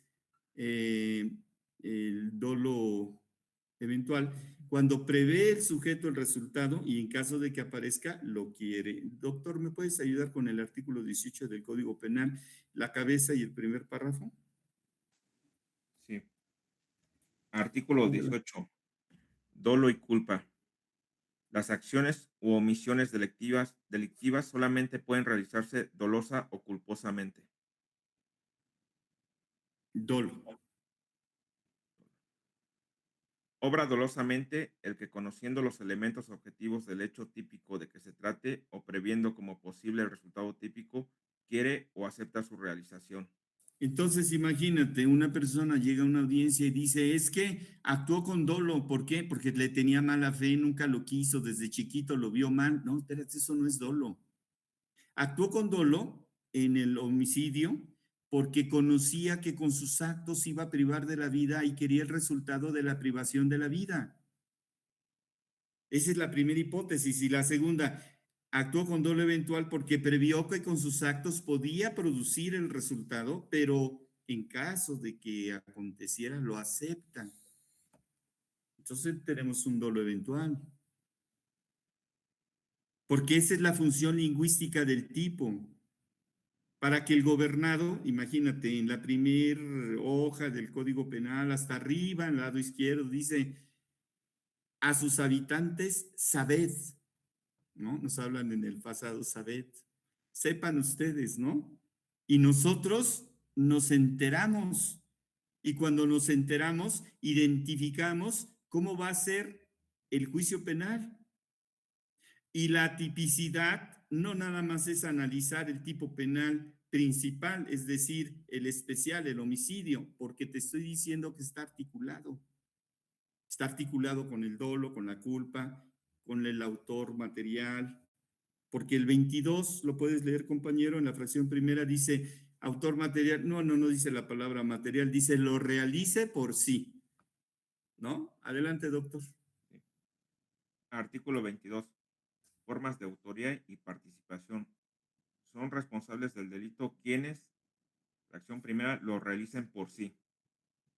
el dolo eventual, cuando prevé el sujeto el resultado y en caso de que aparezca, lo quiere. Doctor, ¿me puedes ayudar con el artículo 18 del Código Penal, la cabeza y el primer párrafo? Sí. Artículo 18. Dolo y culpa. Las acciones u omisiones delictivas solamente pueden realizarse dolosa o culposamente. Dolo. Obra dolosamente el que, conociendo los elementos objetivos del hecho típico de que se trate o previendo como posible el resultado típico, quiere o acepta su realización. Entonces, imagínate, una persona llega a una audiencia y dice, es que actuó con dolo. ¿Por qué? Porque le tenía mala fe, nunca lo quiso, desde chiquito lo vio mal. No, espérate, eso no es dolo. Actuó con dolo en el homicidio porque conocía que con sus actos iba a privar de la vida y quería el resultado de la privación de la vida. Esa es la primera hipótesis. Y la segunda, actuó con dolo eventual porque previó que con sus actos podía producir el resultado, pero en caso de que aconteciera, lo acepta. Entonces tenemos un dolo eventual. Porque esa es la función lingüística del tipo. Para que el gobernado, imagínate, en la primera hoja del Código Penal, hasta arriba, en el lado izquierdo, dice, a sus habitantes, sabed, ¿no? Nos hablan en el pasado, sabed. Sepan ustedes, ¿no? Y nosotros nos enteramos. Y cuando nos enteramos, identificamos cómo va a ser el juicio penal. Y la tipicidad no nada más es analizar el tipo penal principal, es decir, el especial, el homicidio, porque te estoy diciendo que está articulado. Está articulado con el dolo, con la culpa, con el autor material, porque el 22, lo puedes leer, compañero, en la fracción primera dice autor material, no dice la palabra material, dice lo realice por sí, ¿no? Adelante, doctor. Artículo 22. Formas de autoría y participación. Son responsables del delito quienes, fracción primera, lo realicen por sí.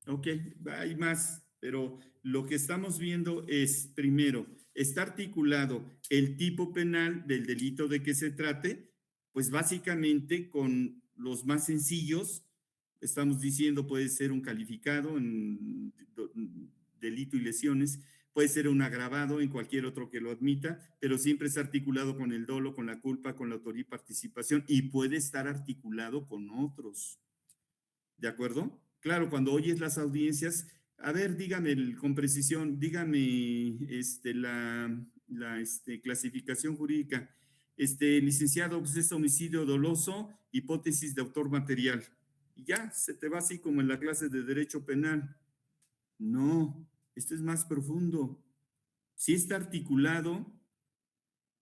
Ok, hay más, pero lo que estamos viendo es, primero, está articulado el tipo penal del delito de que se trate, pues básicamente con los más sencillos, estamos diciendo puede ser un calificado en delito y lesiones, puede ser un agravado en cualquier otro que lo admita, pero siempre es articulado con el dolo, con la culpa, con la autoría y participación, y puede estar articulado con otros. ¿De acuerdo? Claro, cuando oyes las audiencias, a ver, dígame con precisión, dígame la clasificación jurídica. Licenciado, pues es homicidio doloso, hipótesis de autor material. Y ya, se te va así como en la clase de Derecho Penal. No, esto es más profundo. Sí está articulado,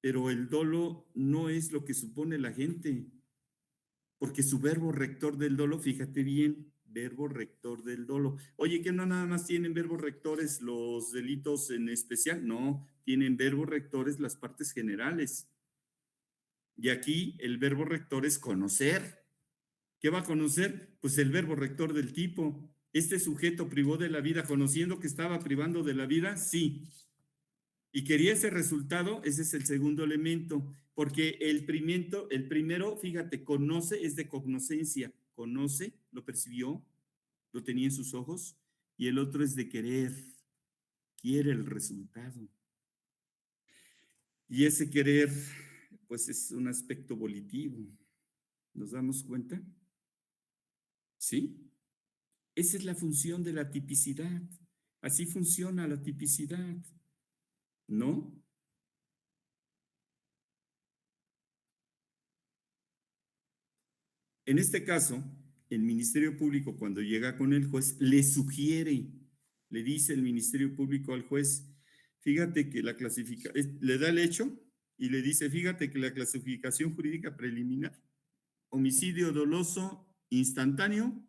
pero el dolo no es lo que supone la gente. Porque su verbo rector del dolo, fíjate bien, verbo rector del dolo. Oye, que no nada más tienen verbos rectores los delitos en especial, no, tienen verbos rectores las partes generales. Y aquí el verbo rector es conocer. ¿Qué va a conocer? Pues el verbo rector del tipo. ¿Este sujeto privó de la vida conociendo que estaba privando de la vida? Sí. Y quería ese resultado, ese es el segundo elemento, porque el primero, fíjate, conoce, es de cognoscencia, conoce, lo percibió, lo tenía en sus ojos, y el otro es de querer, quiere el resultado. Y ese querer, pues es un aspecto volitivo. ¿Nos damos cuenta? ¿Sí? Esa es la función de la tipicidad. Así funciona la tipicidad, ¿no? En este caso, el Ministerio Público, cuando llega con el juez, le sugiere, le dice el Ministerio Público al juez, fíjate que la clasificación, le da el hecho y le dice, fíjate que la clasificación jurídica preliminar, homicidio doloso instantáneo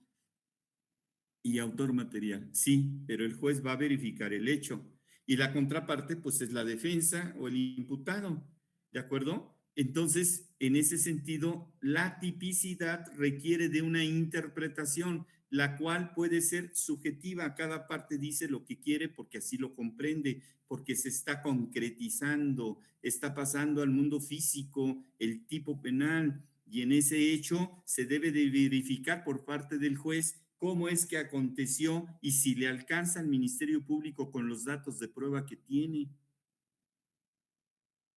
y autor material. Sí, pero el juez va a verificar el hecho. Y la contraparte, pues es la defensa o el imputado. ¿De acuerdo? Entonces, en ese sentido, la tipicidad requiere de una interpretación, la cual puede ser subjetiva. Cada parte dice lo que quiere porque así lo comprende, porque se está concretizando, está pasando al mundo físico, el tipo penal, y en ese hecho se debe de verificar por parte del juez cómo es que aconteció y si le alcanza al Ministerio Público con los datos de prueba que tiene.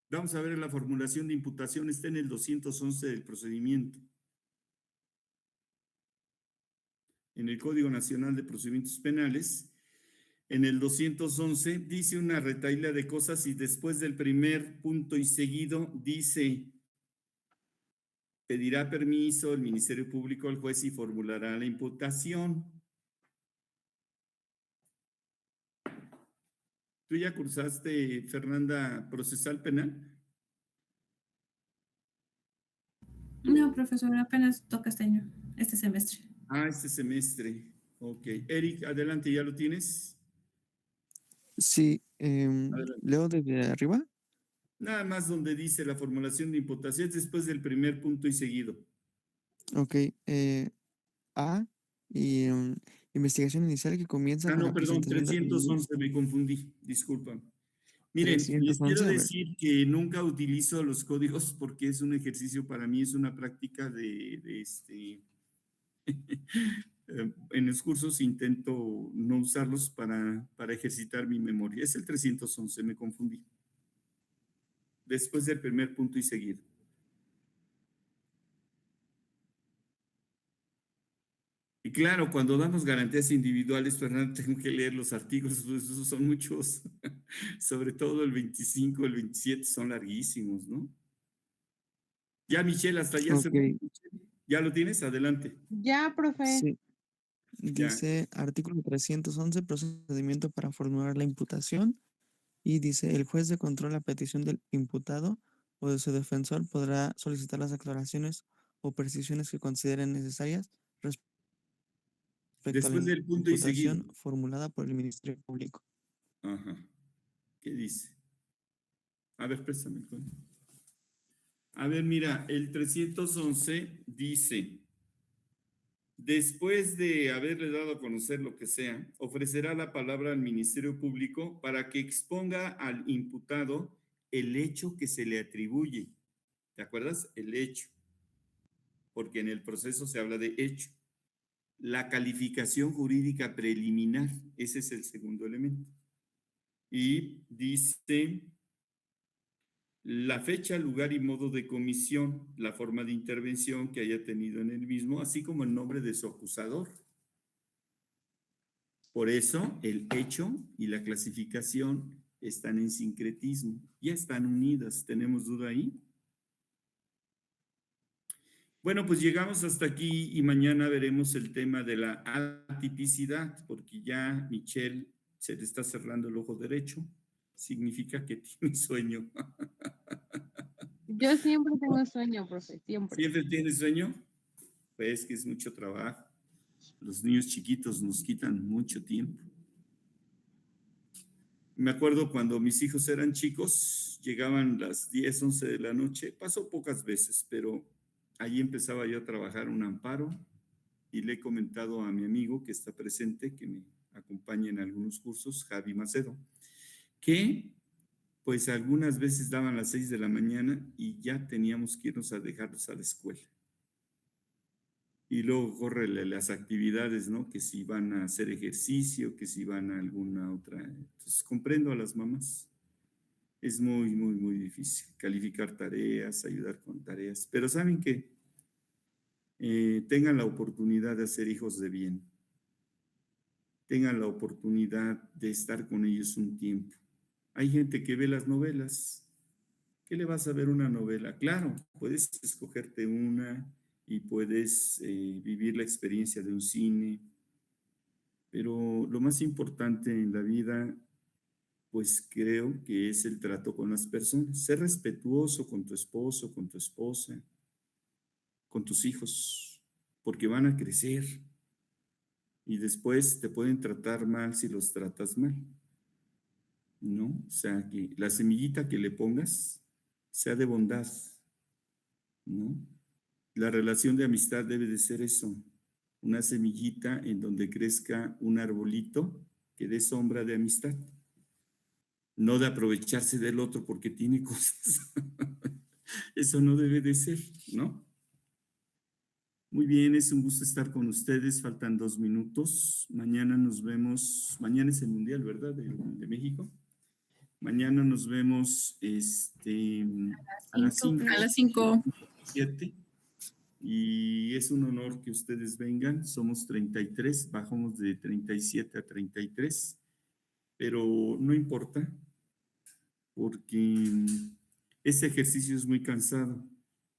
Vamos a ver la formulación de imputación, está en el 211 del procedimiento. En el Código Nacional de Procedimientos Penales, en el 211 dice una retahíla de cosas y después del primer punto y seguido dice pedirá permiso el Ministerio Público al juez y formulará la imputación. ¿Tú ya cursaste, Fernanda, procesal penal? No, profesor, apenas toca este semestre. Ah, este semestre. Ok. Eric, adelante, ¿ya lo tienes? Sí, Adelante. leo desde arriba. Nada más donde dice la formulación de imputación es después del primer punto y seguido. Ok, A, y investigación inicial que comienza Ah, con no, la perdón, presentación de 311, me confundí, disculpa. Miren, les 311, quiero a ver. decir que nunca utilizo los códigos porque es un ejercicio para mí, es una práctica en los cursos intento no usarlos para ejercitar mi memoria. Es el 311, me confundí. Después del primer punto y seguido. Y claro, cuando damos garantías individuales, Fernando, tengo que leer los artículos, pues, esos son muchos, sobre todo el 25, el 27, son larguísimos, ¿no? Ya, Michelle, hasta allá se... Ok, ¿Ya lo tienes? Adelante. Ya, profe. sí. Ya. Dice artículo 311, procedimiento para formular la imputación. Y dice, el juez de control a petición del imputado o de su defensor podrá solicitar las aclaraciones o precisiones que consideren necesarias respecto a Después la del punto y seguido. imputación formulada por el Ministerio Público. Ajá. ¿Qué dice? A ver, préstame el código. A ver, mira, el 311 dice, después de haberle dado a conocer lo que sea, ofrecerá la palabra al Ministerio Público para que exponga al imputado el hecho que se le atribuye. ¿Te acuerdas? El hecho. Porque en el proceso se habla de hecho. La calificación jurídica preliminar, ese es el segundo elemento. Y dice la fecha, lugar y modo de comisión, la forma de intervención que haya tenido en el mismo, así como el nombre de su acusador. Por eso el hecho y la clasificación están en sincretismo, ya están unidas. ¿Tenemos duda ahí? Bueno, pues llegamos hasta aquí y mañana veremos el tema de la atipicidad, porque ya Michelle se le está cerrando el ojo derecho. Significa que tiene sueño. Yo siempre tengo sueño, profe, siempre. ¿Siempre tiene sueño? Pues que es mucho trabajo. Los niños chiquitos nos quitan mucho tiempo. Me acuerdo cuando mis hijos eran chicos, llegaban las 10, 11 de la noche. Pasó pocas veces, pero ahí empezaba yo a trabajar un amparo y le he comentado a mi amigo que está presente, que me acompaña en algunos cursos, Javi Macedo, que pues algunas veces daban las 6 de la mañana y ya teníamos que irnos a dejarlos a la escuela. Y luego corre las actividades, ¿no? Que si van a hacer ejercicio, que si van a alguna otra. Entonces, comprendo a las mamás. Es muy, muy, muy difícil calificar tareas, ayudar con tareas. Pero saben que tengan la oportunidad de hacer hijos de bien. Tengan la oportunidad de estar con ellos un tiempo. Hay gente que ve las novelas. ¿Qué le vas a ver una novela? Claro, puedes escogerte una y puedes vivir la experiencia de un cine, pero lo más importante en la vida, pues creo que es el trato con las personas. Ser respetuoso con tu esposo, con tu esposa, con tus hijos, porque van a crecer y después te pueden tratar mal si los tratas mal, ¿no? O sea, que la semillita que le pongas sea de bondad, ¿no? La relación de amistad debe de ser eso, una semillita en donde crezca un arbolito que dé sombra de amistad, no de aprovecharse del otro porque tiene cosas. Eso no debe de ser, ¿no? Muy bien, es un gusto estar con ustedes, faltan 2 minutos. Mañana nos vemos, mañana es el Mundial, ¿verdad? De México. Mañana nos vemos a las 5. A las 5. 7. Y es un honor que ustedes vengan. Somos 33, bajamos de 37 a 33, pero no importa, porque este ejercicio es muy cansado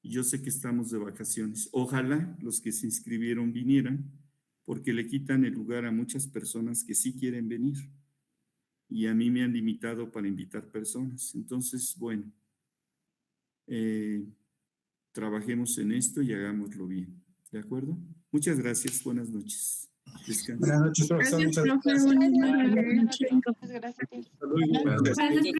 Y yo sé que estamos de vacaciones. Ojalá los que se inscribieron vinieran, porque le quitan el lugar a muchas personas que sí quieren venir. Y a mí me han limitado para invitar personas. Entonces, bueno, trabajemos en esto y hagámoslo bien. ¿De acuerdo? Muchas gracias. Buenas noches. Descansen. Buenas noches, profesor. Gracias, Muchas profe. gracias. Buenas noches. Gracias. Hasta luego. Buenas noches.